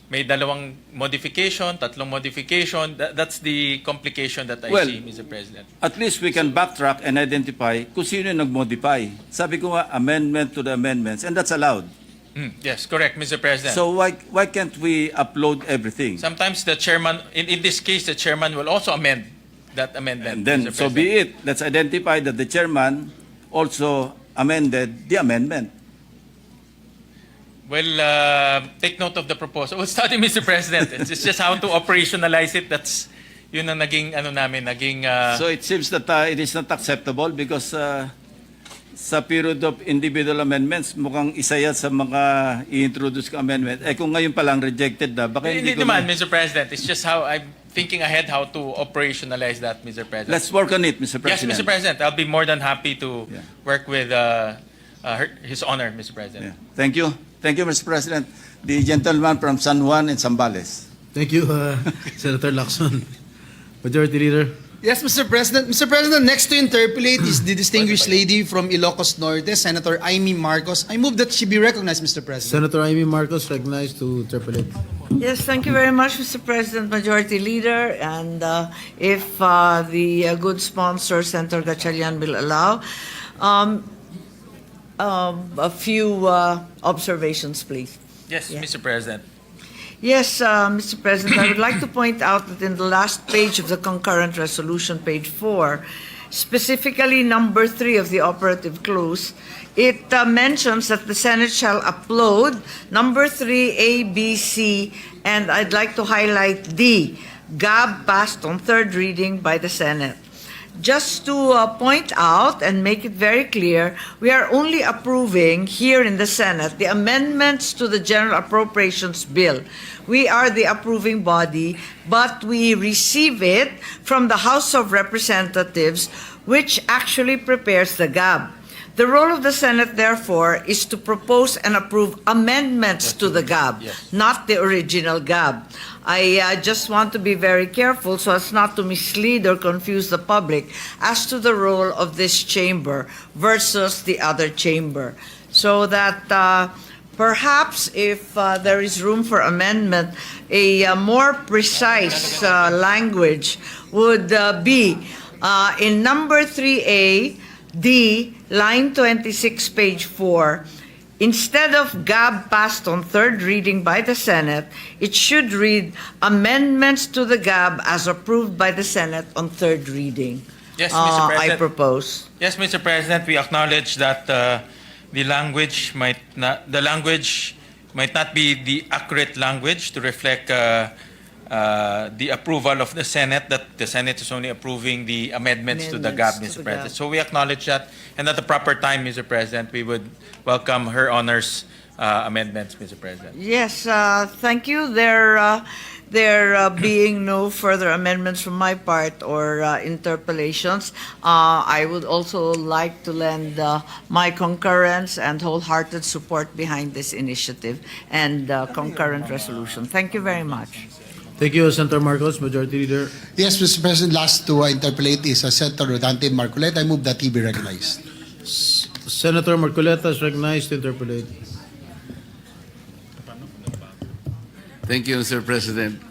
may dalawang modification, tatlong modification. That's the complication that I see, Mr. President. At least we can backtrack and identify kung sino yung nag-modify. Sabi ko nga, amendment to the amendments, and that's allowed. Yes, correct, Mr. President. So why can't we upload everything? Sometimes the chairman, in this case, the chairman will also amend that amendment. And then, Mr. so President. be it. Let's identify that the chairman also amended the amendment. Well, take note of the proposal. We'll study, Mr. President. It's just how to operationalize it. That's yun ang naging naging. So it seems that it is not acceptable because sa period of individual amendments, mukhang isa yan sa mga i-introduce ka amendment. Kung ngayon palang rejected na, baka hindi ko naman, Mr. President. It's just how I'm thinking ahead how to operationalize that, Mr. President. Let's work on it, Mr. President. Yes, Mr. President. I'll be more than happy to work with His Honor, Mr. President. Yeah. Thank you. Thank you, Mr. President. The gentleman from San Juan and Zambales. Thank you, Senator Lacson. Majority Leader. Yes, Mr. President. Mr. President, next to interpolate is the distinguished lady from Ilocos Norte, Senator Amy Marcos. I move that she be recognized, Mr. President. Senator Amy Marcos recognized to interpolate. Yes, thank you very much, Mr. President, Majority Leader. And if the good sponsor, Senator Gatchalian, will allow, a few observations, please. Yes, Yeah. Mr. President. Yes, Mr. President, I would like to point out that in the last page of the concurrent resolution, page 4, specifically number 3 of the operative clause, it mentions that the Senate shall upload number 3, A, B, C, and I'd like to highlight D, GAB passed on third reading by the Senate. Just to point out and make it very clear, we are only approving here in the Senate the amendments to the General Appropriations Bill. We are the approving body, but we receive it from the House of Representatives, which actually prepares the GAB. The role of the Senate, therefore, is to propose and approve amendments to the GAB, not the original GAB. I just want to be very careful so as not to mislead or confuse the public as to the role of this chamber versus the other chamber. So that perhaps if there is room for amendment, a more precise language would be in number 3A, D, line 26, page 4, instead of GAB passed on third reading by the Senate, it should read amendments to the GAB as approved by the Senate on third reading. Yes, Mr. President. I propose. Yes, Mr. President, we acknowledge that the language might not be the accurate language to reflect the approval of the Senate, that the Senate is only approving the amendments to the GAB, Mr. President. So we acknowledge that, and at the proper time, Mr. President, we would welcome Her Honor's amendments, Mr. President. Yes, thank you. There being no further amendments from my part or interpellations, I would also like to lend my concurrence and wholehearted support behind this initiative and concurrent resolution. Thank you very much. Thank you, Senator Marcos, Majority Leader. Yes, Mr. President, last to interpolate is Senator Rodante Marcoleta. I move that he be recognized. Senator Marcoleta is recognized to interpolate. Thank you, Mr. President.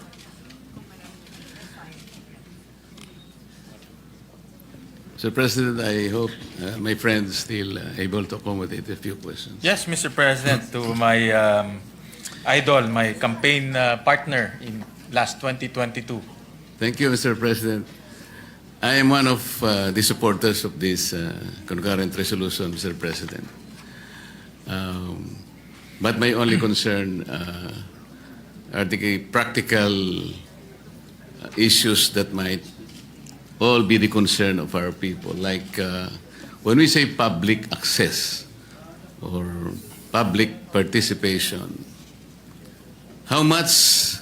Mr. President, I hope my friend is still able to accommodate a few questions. Yes, Mr. President, to my idol, my campaign partner in last 2022. Thank you, Mr. President. I am one of the supporters of this concurrent resolution, Mr. President. But my only concern are the practical issues that might all be the concern of our people. Like when we say public access or public participation, how much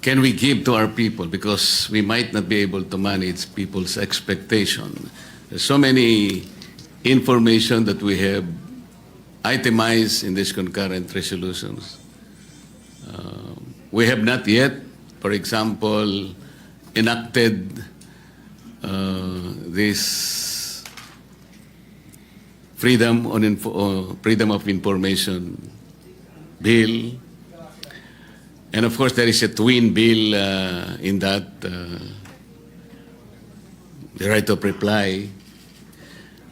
can we give to our people? Because we might not be able to manage people's expectation. There's so many information that we have itemized in these concurrent resolutions. We have not yet, for example, enacted this freedom of information bill. And of course, there is a twin bill in that, the right of reply.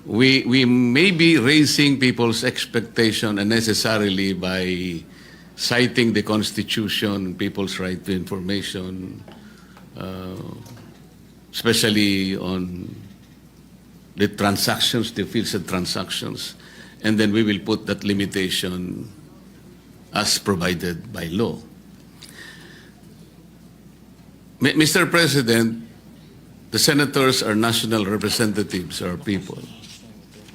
We may be raising people's expectation unnecessarily by citing the Constitution, people's right to information, especially on the transactions, the fields of transactions, and then we will put that limitation as provided by law. Mr. President, the senators are national representatives, our people.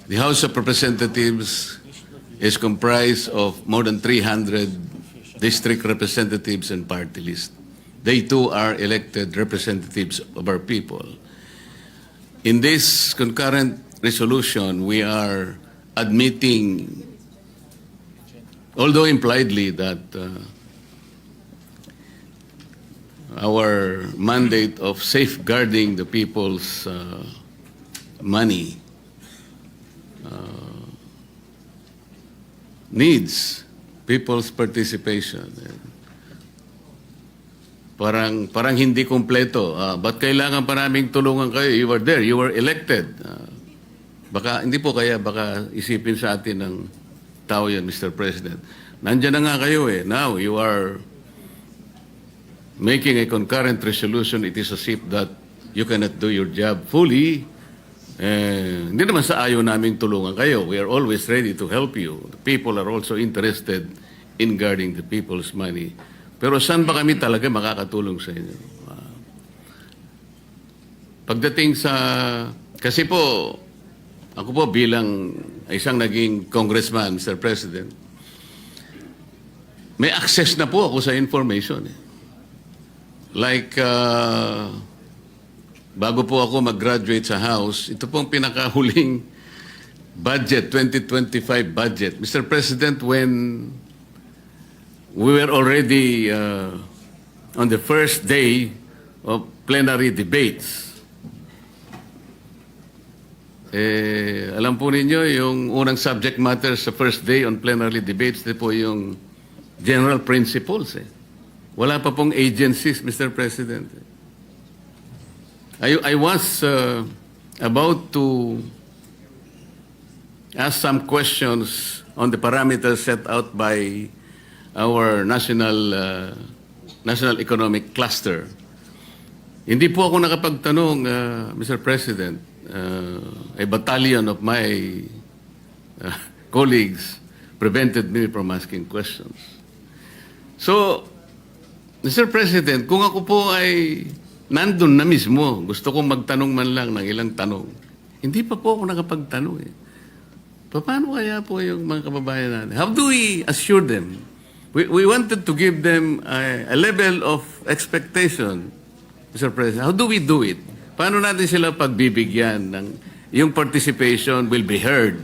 The House of Representatives is comprised of more than 300 district representatives and party lists. They too are elected representatives of our people. In this concurrent resolution, we are admitting, although impliedly, that our mandate of safeguarding the people's money needs people's participation. Parang hindi kompleto. Ba't kailangan pa naming tulungan kayo? You were there, you were elected. Baka isipin sa atin ng tao yan, Mr. President. Nandiyan na nga kayo eh. Now you are making a concurrent resolution. It is as if that you cannot do your job fully. Hindi naman sa ayaw naming tulungan kayo. We are always ready to help you. The people are also interested in guarding the people's money. Pero saan ba kami talaga makakatulong sa inyo? Pagdating sa... Kasi po, ako po bilang isang naging congressman, Mr. President, may access na po ako sa information. Like, bago po ako mag-graduate sa House, ito pong pinakahuling budget, 2025 budget. Mr. President, when we were already on the first day of plenary debates, alam po ninyo, yung unang subject matter sa first day on plenary debates, ito po yung general principles. Wala pa pong agencies, Mr. President. I was about to ask some questions on the parameters set out by our national economic cluster. Hindi po ako nakapagtanong, Mr. President. A battalion of my colleagues prevented me from asking questions. So, Mr. President, kung ako po ay nandun na mismo, gusto kong magtanong man lang ng ilang tanong, hindi pa po ako nakapagtanong eh. Paano kaya po yung mga kababayan natin? How do we assure them? We wanted to give them a level of expectation, Mr. President. How do we do it? Paano natin sila pagbibigyan ng yung participation will be heard,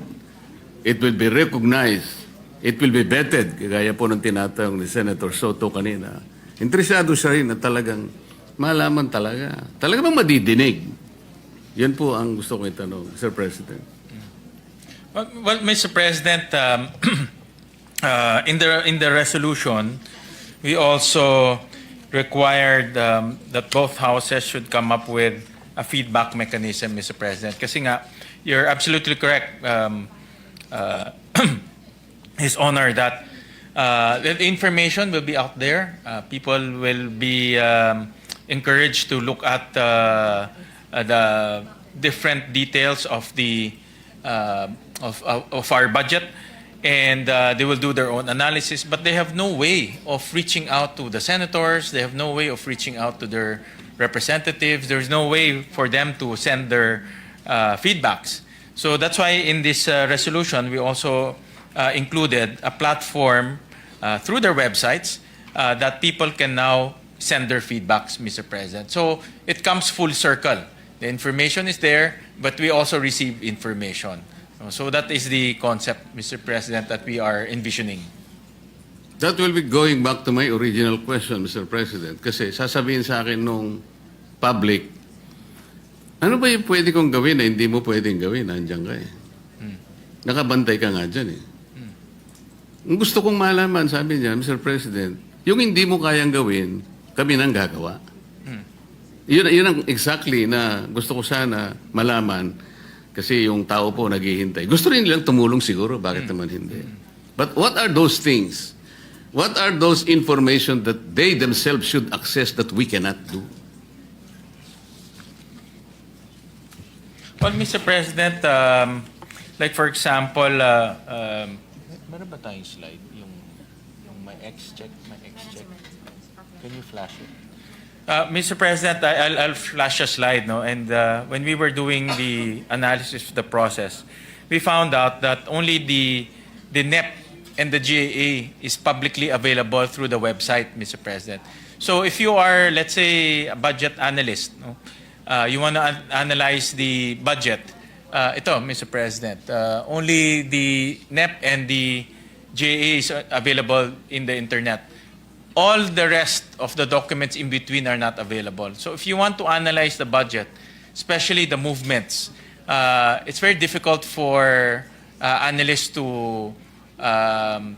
it will be recognized, it will be vetted, kagaya po ng tinatawag ni Senator Soto kanina. Interesado siya rin na talagang malaman talaga. Talaga bang madidinig? Yan po ang gusto ko itanong, Mr. President. Well, Mr. President, in the resolution, we also required that both houses should come up with a feedback mechanism, Mr. President. Kasi nga, you're absolutely correct, His Honor, that the information will be out there. People will be encouraged to look at the different details of the of our budget, and they will do their own analysis. But they have no way of reaching out to the senators. They have no way of reaching out to their representatives. There's no way for them to send their feedbacks. So that's why in this resolution, we also included a platform through their websites that people can now send their feedbacks, Mr. President. So it comes full circle. The information is there, but we also receive information. So that is the concept, Mr. President, that we are envisioning. That will be going back to my original question, Mr. President. Kasi sasabihin sa akin nung public, ano ba yung pwede kong gawin na hindi mo pwedeng gawin? Nandiyan ka eh. Nakabantay ka nga dyan eh. Ang gusto kong malaman, sabi niya, Mr. President, yung hindi mo kayang gawin, kami nang gagawa. Yun ang exactly na gusto ko sana malaman kasi yung tao po naghihintay. Gusto rin nilang tumulong siguro, bakit naman hindi? But what are those things? What are those information that they themselves should access that we cannot do? Well, Mr. President, like for example, meron ba tayong slide? Yung my X-check? Can you flash it? Mr. President, I'll flash a slide, no? And when we were doing the analysis of the process, we found out that only the NEP and the GAA is publicly available through the website, Mr. President. So if you are, let's say, a budget analyst, no? You want to analyze the budget, ito, Mr. President, only the NEP and the GAA is available in the internet. all the rest of the documents in between are not available. So if you want to analyze the budget, especially the movements, it's very difficult for analysts to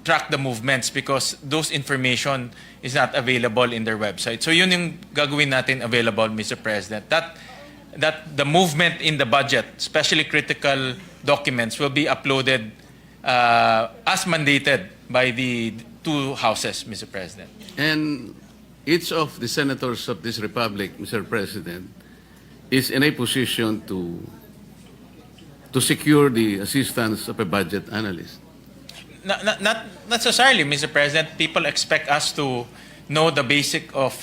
track the movements because those information is not available in their website. So yun yung gagawin natin available, Mr. President. That the movement in the budget, especially critical documents, will be uploaded as mandated by the two houses, Mr. President. And each of the senators of this republic, Mr. President, is in a position to secure the assistance of a budget analyst. Not necessarily, Mr. President. People expect us to know the basic of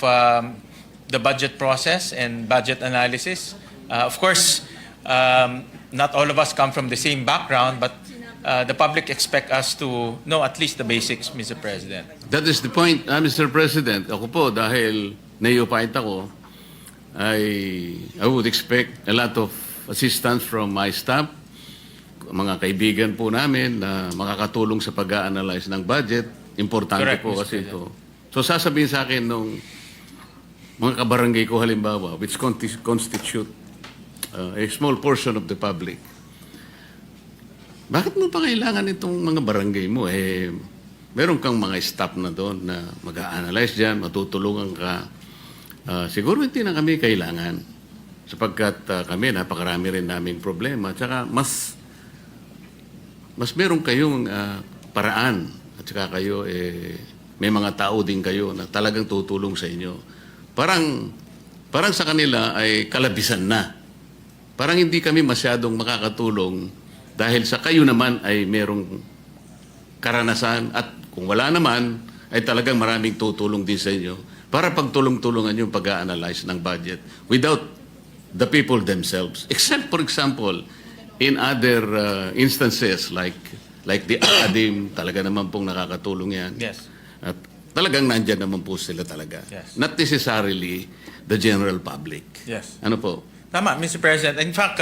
the budget process and budget analysis. Of course, not all of us come from the same background, but the public expect us to know at least the basics, Mr. President. That is the point, Mr. President. Ako po, dahil neophyte ako, I would expect a lot of assistance from my staff, mga kaibigan po namin na makakatulong sa pag-a-analyze ng budget. Importante Correct, po Mr. kasi President. ito. So sasabihin sa akin nung mga kabarangay ko halimbawa, which constitute a small portion of the public, bakit mo pa kailangan itong mga barangay mo? Meron kang mga staff na doon na mag-a-analyze dyan, matutulungan ka. Siguro hindi na kami kailangan sapagkat kami napakarami rin naming problema. Tsaka mas meron kayong paraan at saka kayo may mga tao din kayo na talagang tutulong sa inyo. Parang sa kanila ay kalabisan na. Parang hindi kami masyadong makakatulong dahil sa kayo naman ay merong karanasan at kung wala naman ay talagang maraming tutulong din sa inyo para pagtulong-tulungan yung pag-a-analyze ng budget without the people themselves. Except, for example, in other instances like the academe, talaga naman pong nakakatulong yan. Yes. At talagang nandyan naman po sila talaga. Yes. Not necessarily the general public. Yes. Ano po? Tama, Mr. President. In fact,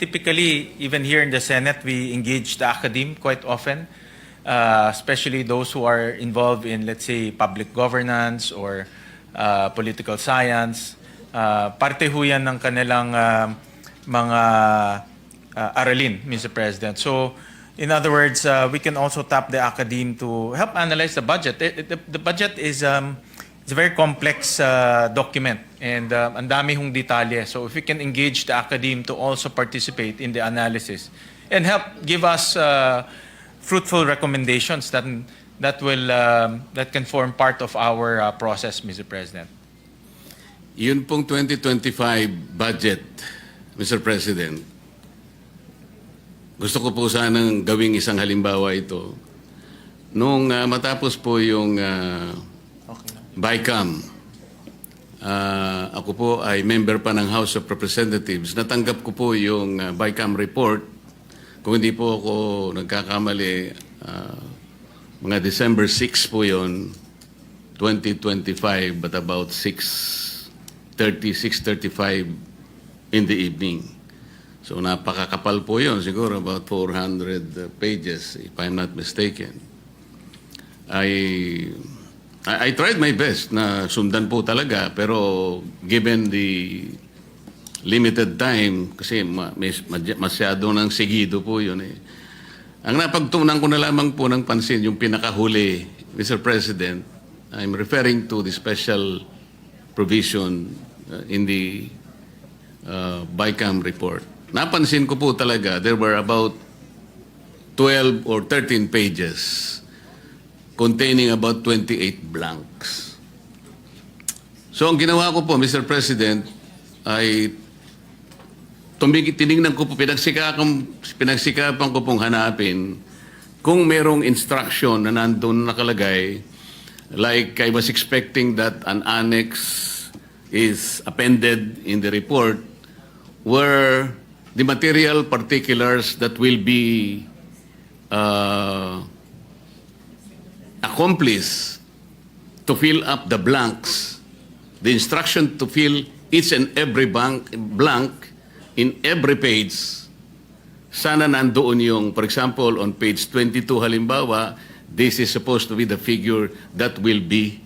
typically, even here in the Senate, we engage the academe quite often, especially those who are involved in, let's say, public governance or political science. Parte ho yan ng kanilang mga aralin, Mr. President. So, in other words, we can also tap the academe to help analyze the budget. The budget is it's a very complex document and ang dami hong detalye. So if we can engage the academe to also participate in the analysis and help give us fruitful recommendations that can form part of our process, Mr. President. Yun pong 2025 budget, Mr. President, gusto ko po sanang gawing isang halimbawa ito. Nung matapos po yung BICAM, ako po ay member pa ng House of Representatives. Natanggap ko po yung BICAM report. Kung hindi po ako nagkakamali, mga December 6 po yun, 2025, but about 6:35 in the evening. So napakakapal po yun, siguro about 400 pages, if I'm not mistaken. I tried my best na sundan po talaga, pero given the limited time, kasi masyado nang sigido po yun eh. Ang napagtunan ko na lamang po ng pansin, yung pinakahuli, Mr. President, I'm referring to the special provision in the BICAM report. Napansin ko po talaga, there were about 12 or 13 pages containing about 28 blanks. So ang ginawa ko po, Mr. President, ay tinignan ko po, pinagsikapan ko pong hanapin kung merong instruction na nandun nakalagay, like I was expecting that an annex is appended in the report where the material particulars that will be accomplished to fill up the blanks, the instruction to fill each and every blank in every page, sana nandoon yung, for example, on page 22 halimbawa, this is supposed to be the figure that will be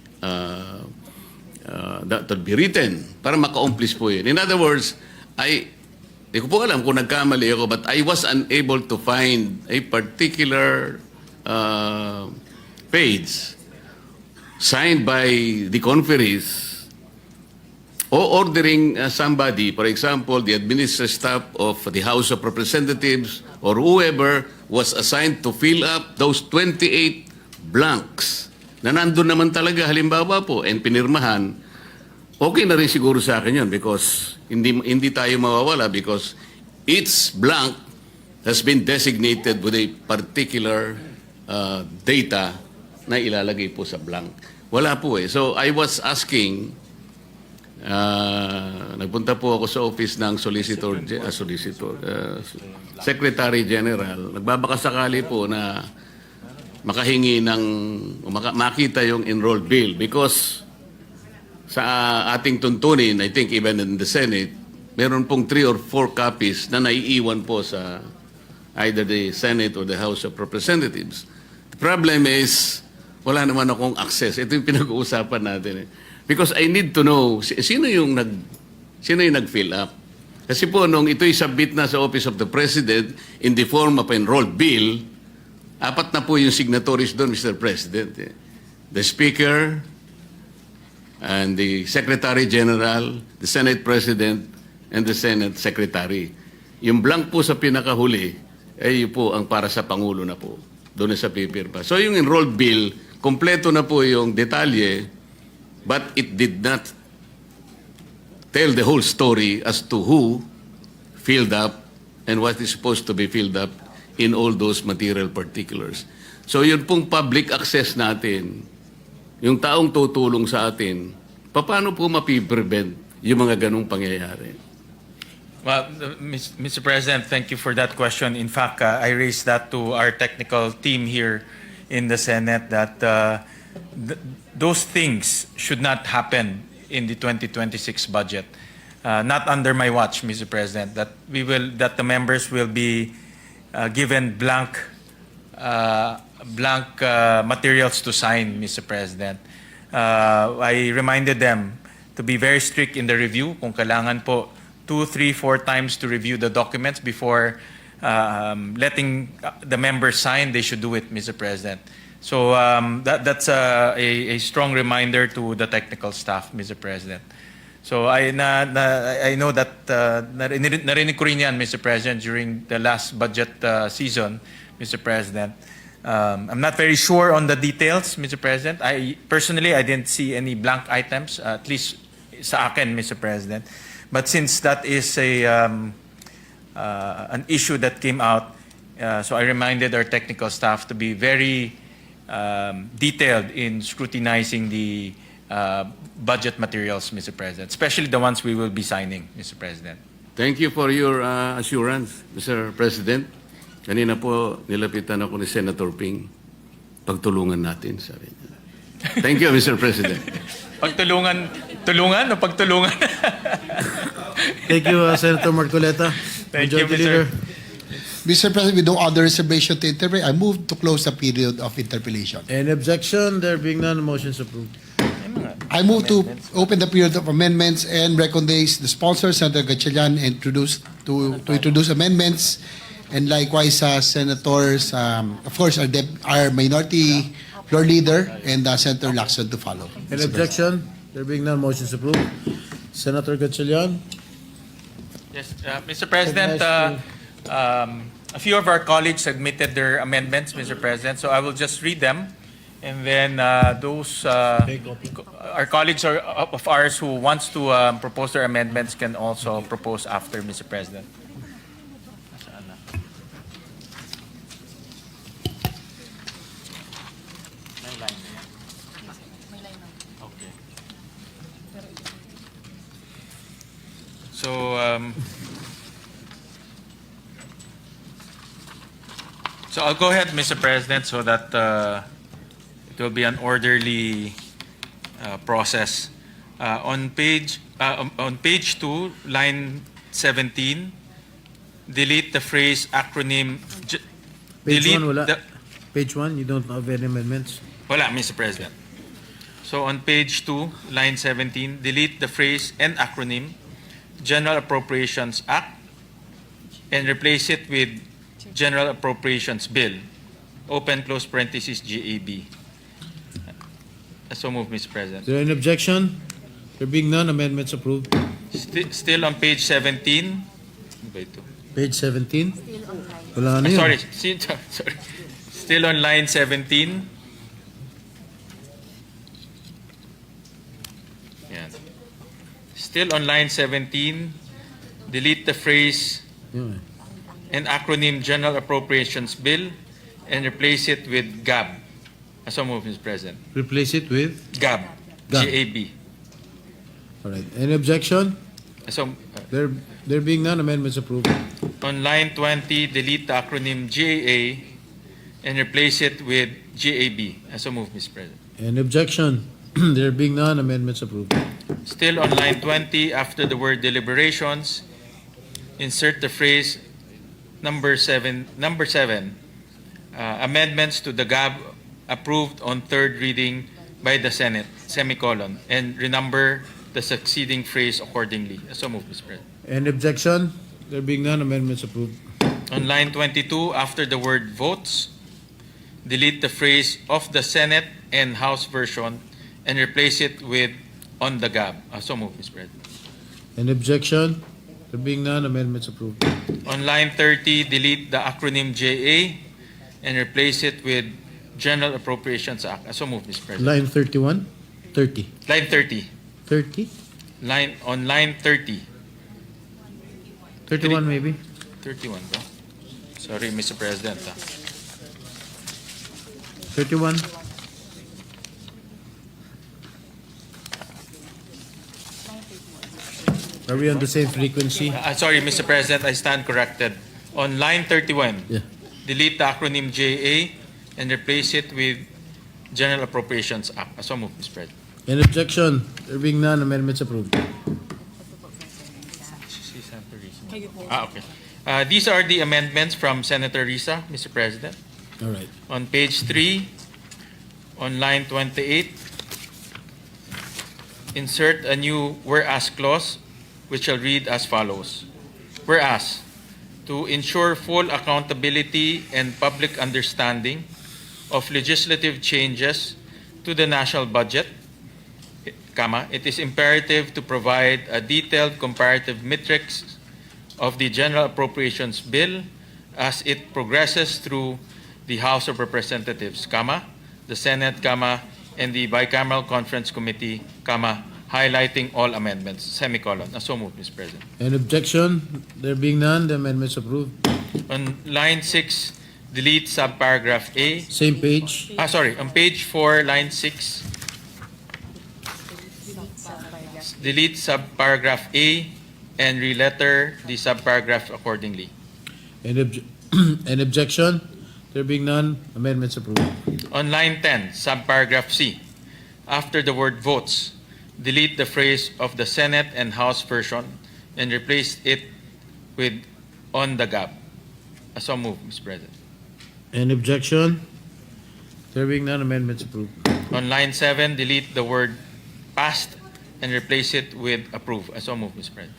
that will be written para maka-accomplish po yun. In other words, di ko po alam kung nagkamali ako, but I was unable to find a particular page signed by the conferees ordering somebody, for example, the administrative staff of the House of Representatives or whoever was assigned to fill up those 28 blanks na nandun naman talaga, halimbawa po, and pinirmahan. Okay na rin siguro sa akin yun because hindi tayo mawawala because each blank has been designated with a particular data na ilalagay po sa blank. Wala po eh. So I was asking, nagpunta po ako sa office ng Secretary General. Nagbabakasakali po na makahingi makita yung enrolled bill because sa ating tuntunin, I think even in the Senate, meron pong 3 or 4 copies na naiiwan po sa either the Senate or the House of Representatives. The problem is, wala naman akong access. Ito yung pinag-uusapan natin eh. Because I need to know, sino yung nag-fill up? Kasi po, nung ito'y submit na sa Office of the President in the form of enrolled bill, 4 na po yung signatories doon, Mr. President. The Speaker, and the Secretary General, the Senate President, and the Senate Secretary. Yung blank po sa pinakahuli, ay po ang para sa Pangulo na po. Doon sa pipirma. So yung enrolled bill, kompleto na po yung detalye, but it did not tell the whole story as to who filled up and what is supposed to be filled up in all those material particulars. So yun pong public access natin, yung taong tutulong sa atin, paano po mapiprevent yung mga ganong pangyayari? Well, Mr. President, thank you for that question. In fact, I raised that to our technical team here in the Senate that those things should not happen in the 2026 budget. Not under my watch, Mr. President. That the members will be given blank materials to sign, Mr. President. I reminded them to be very strict in the review. Kung kailangan po 2, 3, 4 times to review the documents before letting the members sign, they should do it, Mr. President. So that's a strong reminder to the technical staff, Mr. President. So I know that narinig ko rin yan, Mr. President, during the last budget season, Mr. President. I'm not very sure on the details, Mr. President. Personally, I didn't see any blank items, at least sa akin, Mr. President. But since that is an issue that came out, so I reminded our technical staff to be very detailed in scrutinizing the budget materials, Mr. President, especially the ones we will be signing, Mr. President. Thank you for your assurance, Mr. President. Kanina po, nilapitan ako ni Senator Ping. Pagtulungan natin, sabi niya. Thank you, Mr. President. Tulungan o pagtulungan? Thank you, Senator Marcoleta. Thank you, Majority Leader. Mr. President, with no other reservation to interpret, I move to close the period of interpellation. Any objection? There being none, motion is approved. I move to open the period of amendments and recognize the sponsor, Senator Gatchalian, to introduce amendments, and likewise senators, of course, our minority floor leader and Senator Lacson to follow. Any objection? There being none, motion is approved. Senator Gatchalian. Yes, Mr. President, a few of our colleagues submitted their amendments, Mr. President, so I will just read them. And then those our colleagues of ours who wants to propose their amendments can also propose after, Mr. President. So I'll go ahead, Mr. President, so that it will be an orderly process. On page 2, line 17, delete the phrase acronym. Page 1, wala. Page 1, you don't have any amendments? Wala, Mr. President. So on page 2, line 17, delete the phrase and acronym General Appropriations Act and replace it with General Appropriations Bill, open close parenthesis GAB. So move, Mr. President. Is there any objection? There being none, amendments approved. Still on page 17. Ano ba ito? Page 17. Wala na yun. Sorry. Still on line 17. Yan. Still on line 17, delete the phrase Yun. and acronym General Appropriations Bill and replace it with GAB. So move, Mr. President. Replace it with? GAB. GAB. G-A-B. All right. Any objection? So, There being none, amendments approved. on line 20, delete the acronym GAA and replace it with GAB. So move, Mr. President. Any objection? There being none, amendments approved. Still on line 20, after the word deliberations, insert the phrase number 7, amendments to the GAB approved on third reading by the Senate, semicolon, and renumber the succeeding phrase accordingly. So move, Mr. President. Any objection? There being none, amendments approved. On line 22, after the word votes, delete the phrase of the Senate and House version and replace it with on the GAB. So move, Mr. President. Any objection? There being none, amendments approved. On line 30, delete the acronym JA and replace it with General Appropriations Act. So move, Mr. President. Line 31? 30. Line 30. 30? On line 30. 31 maybe? 31 ba? Sorry, Mr. President. 31? Are we on the same frequency? Sorry, Mr. President, I stand corrected. On line 31, Yeah. delete the acronym JA and replace it with General Appropriations Act. So move, Mr. President. Any objection? There being none, amendments approved. Okay. These are the amendments from Senator Risa, Mr. President. All right. On page 3, on line 28, insert a new whereas clause, which shall read as follows. Whereas, to ensure full accountability and public understanding of legislative changes to the national budget, it is imperative to provide a detailed comparative matrix of the General Appropriations Bill as it progresses through the House of Representatives, the Senate, and the Bicameral Conference Committee, highlighting all amendments, semicolon. So moved, Mr. President. Any objection? There being none, the amendments approved. On line 6, delete subparagraph A. Same page. On page 4, line 6, delete subparagraph A and re-letter the subparagraph accordingly. Any objection? There being none, amendments approved. On line 10, subparagraph C, after the word votes, delete the phrase of the Senate and House version and replace it with on the GAB. So move, Mr. President. Any objection? There being none, amendments approved. On line 7, delete the word passed and replace it with approve. So move, Mr. President.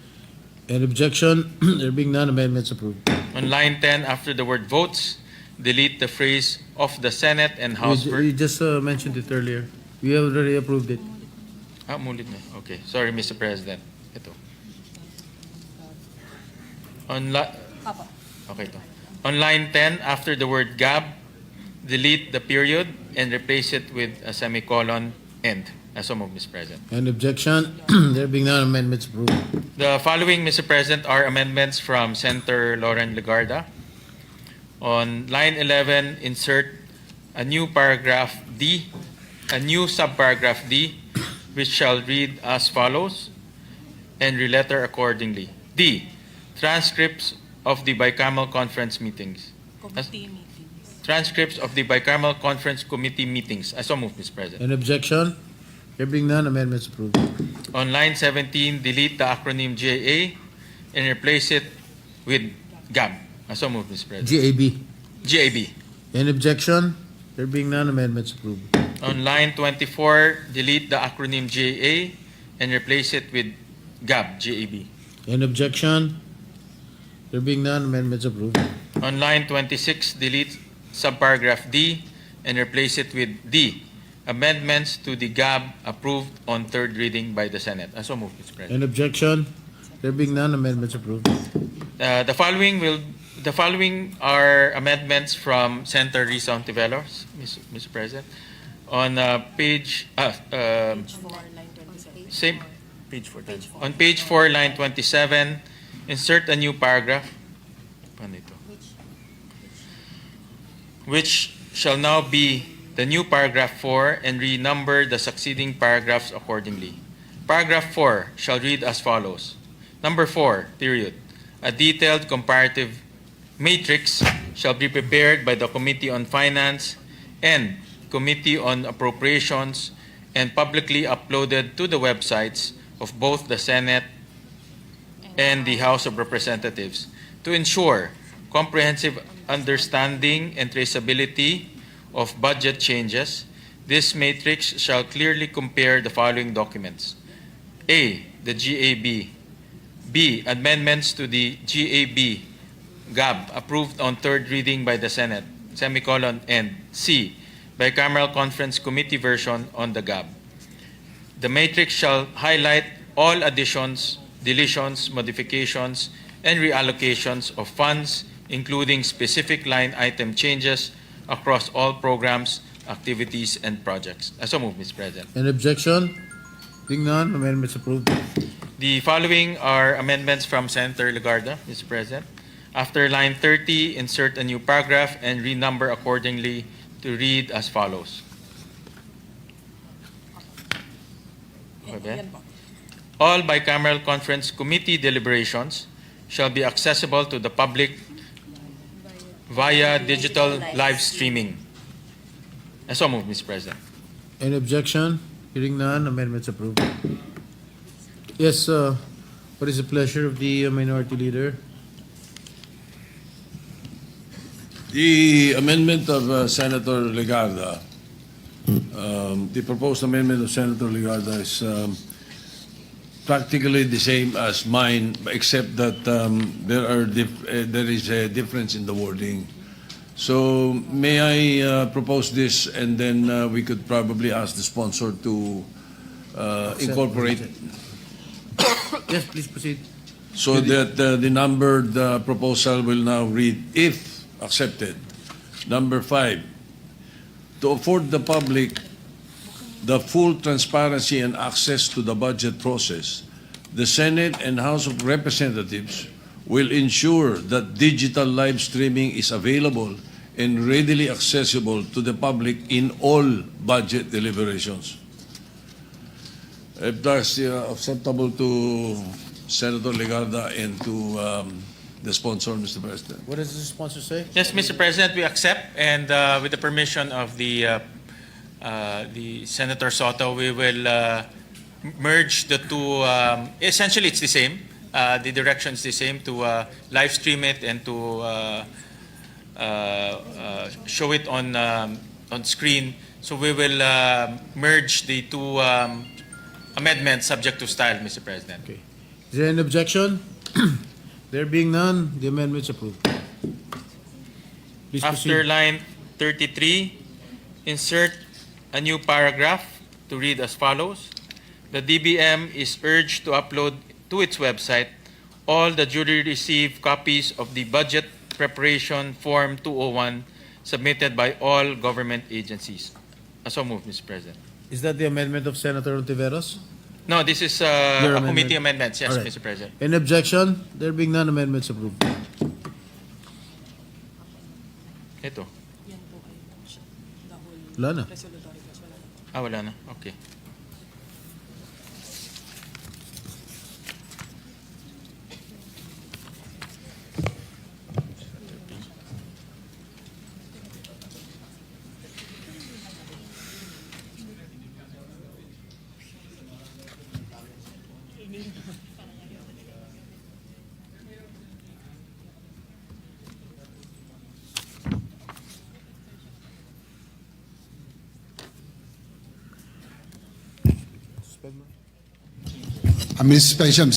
Any objection? There being none, amendments approved. On line 10, after the word votes, delete the phrase of the Senate and House You just mentioned it earlier. We have already approved it. Mulit na. Okay. Sorry, Mr. President. Ito. Okay, ito. On line 10, after the word GAB, delete the period and replace it with a semicolon end. So move, Mr. President. Any objection? There being none, amendments approved. The following, Mr. President, are amendments from Senator Lauren Legarda. On line 11, insert a new paragraph D, a new subparagraph D, which shall read as follows, and re-letter accordingly. D, transcripts of the bicameral conference meetings. Transcripts of the bicameral conference committee meetings. So move, Mr. President. Any objection? There being none, amendments approved. On line 17, delete the acronym JA and replace it with GAB. So move, Mr. President. GAB. GAB. Any objection? There being none, amendments approved. On line 24, delete the acronym GA and replace it with GAB, GAB. Any objection? There being none, amendments approved. On line 26, delete subparagraph D and replace it with D. Amendments to the GAB approved on third reading by the Senate. So moved, Mr. President. Any objection? There being none, amendments approved. The following are amendments from Senator Risa Ontiveros, Mr. President. On page same page 4. On page 4, line 27, insert a new paragraph. Paano ito? Which shall now be the new paragraph 4 and renumber the succeeding paragraphs accordingly. Paragraph 4 shall read as follows. Number 4, period. A detailed comparative matrix shall be prepared by the Committee on Finance and Committee on Appropriations and publicly uploaded to the websites of both the Senate and the House of Representatives to ensure comprehensive understanding and traceability of budget changes. This matrix shall clearly compare the following documents. A, the GAB. B, amendments to the GAB, GAB, approved on third reading by the Senate, semicolon, and C, bicameral conference committee version on the GAB. The matrix shall highlight all additions, deletions, modifications, and reallocations of funds, including specific line item changes across all programs, activities, and projects. So moved, Mr. President. Any objection? Being none, amendments approved. The following are amendments from Senator Legarda, Mr. President. After line 30, insert a new paragraph and renumber accordingly to read as follows. Okay. All bicameral conference committee deliberations shall be accessible to the public via digital live streaming. So moved, Mr. President. Any objection? Hearing none, amendments approved. Yes, what is the pleasure of the Minority Leader? The amendment of Senator Legarda, the proposed amendment of Senator Legarda is practically the same as mine, except that there is a difference in the wording. So may I propose this, and then we could probably ask the sponsor to incorporate. Yes, please proceed. So that the numbered proposal will now read, if accepted. Number 5, to afford the public the full transparency and access to the budget process, the Senate and House of Representatives will ensure that digital live streaming is available and readily accessible to the public in all budget deliberations. If that's acceptable to Senator Legarda and to the sponsor, Mr. President. What does the sponsor say? Yes, Mr. President, we accept, and with the permission of the Senator Soto, we will merge the two. Essentially, it's the same. The direction is the same, to live stream it and to show it on screen. So we will merge the two amendments subject to style, Mr. President. Okay. Is there any objection? There being none, the amendment is approved. Please After proceed. line 33, insert a new paragraph to read as follows. The DBM is urged to upload to its website all the duly received copies of the Budget Preparation Form 201 submitted by all government agencies. So moved, Mr. President. Is that the amendment of Senator Ontiveros? No, this is Your a amendment. committee amendments. Yes, All right. Mr. President. Any objection? There being none, amendments approved. Ito. Wala na. Wala na. Okay. Administration.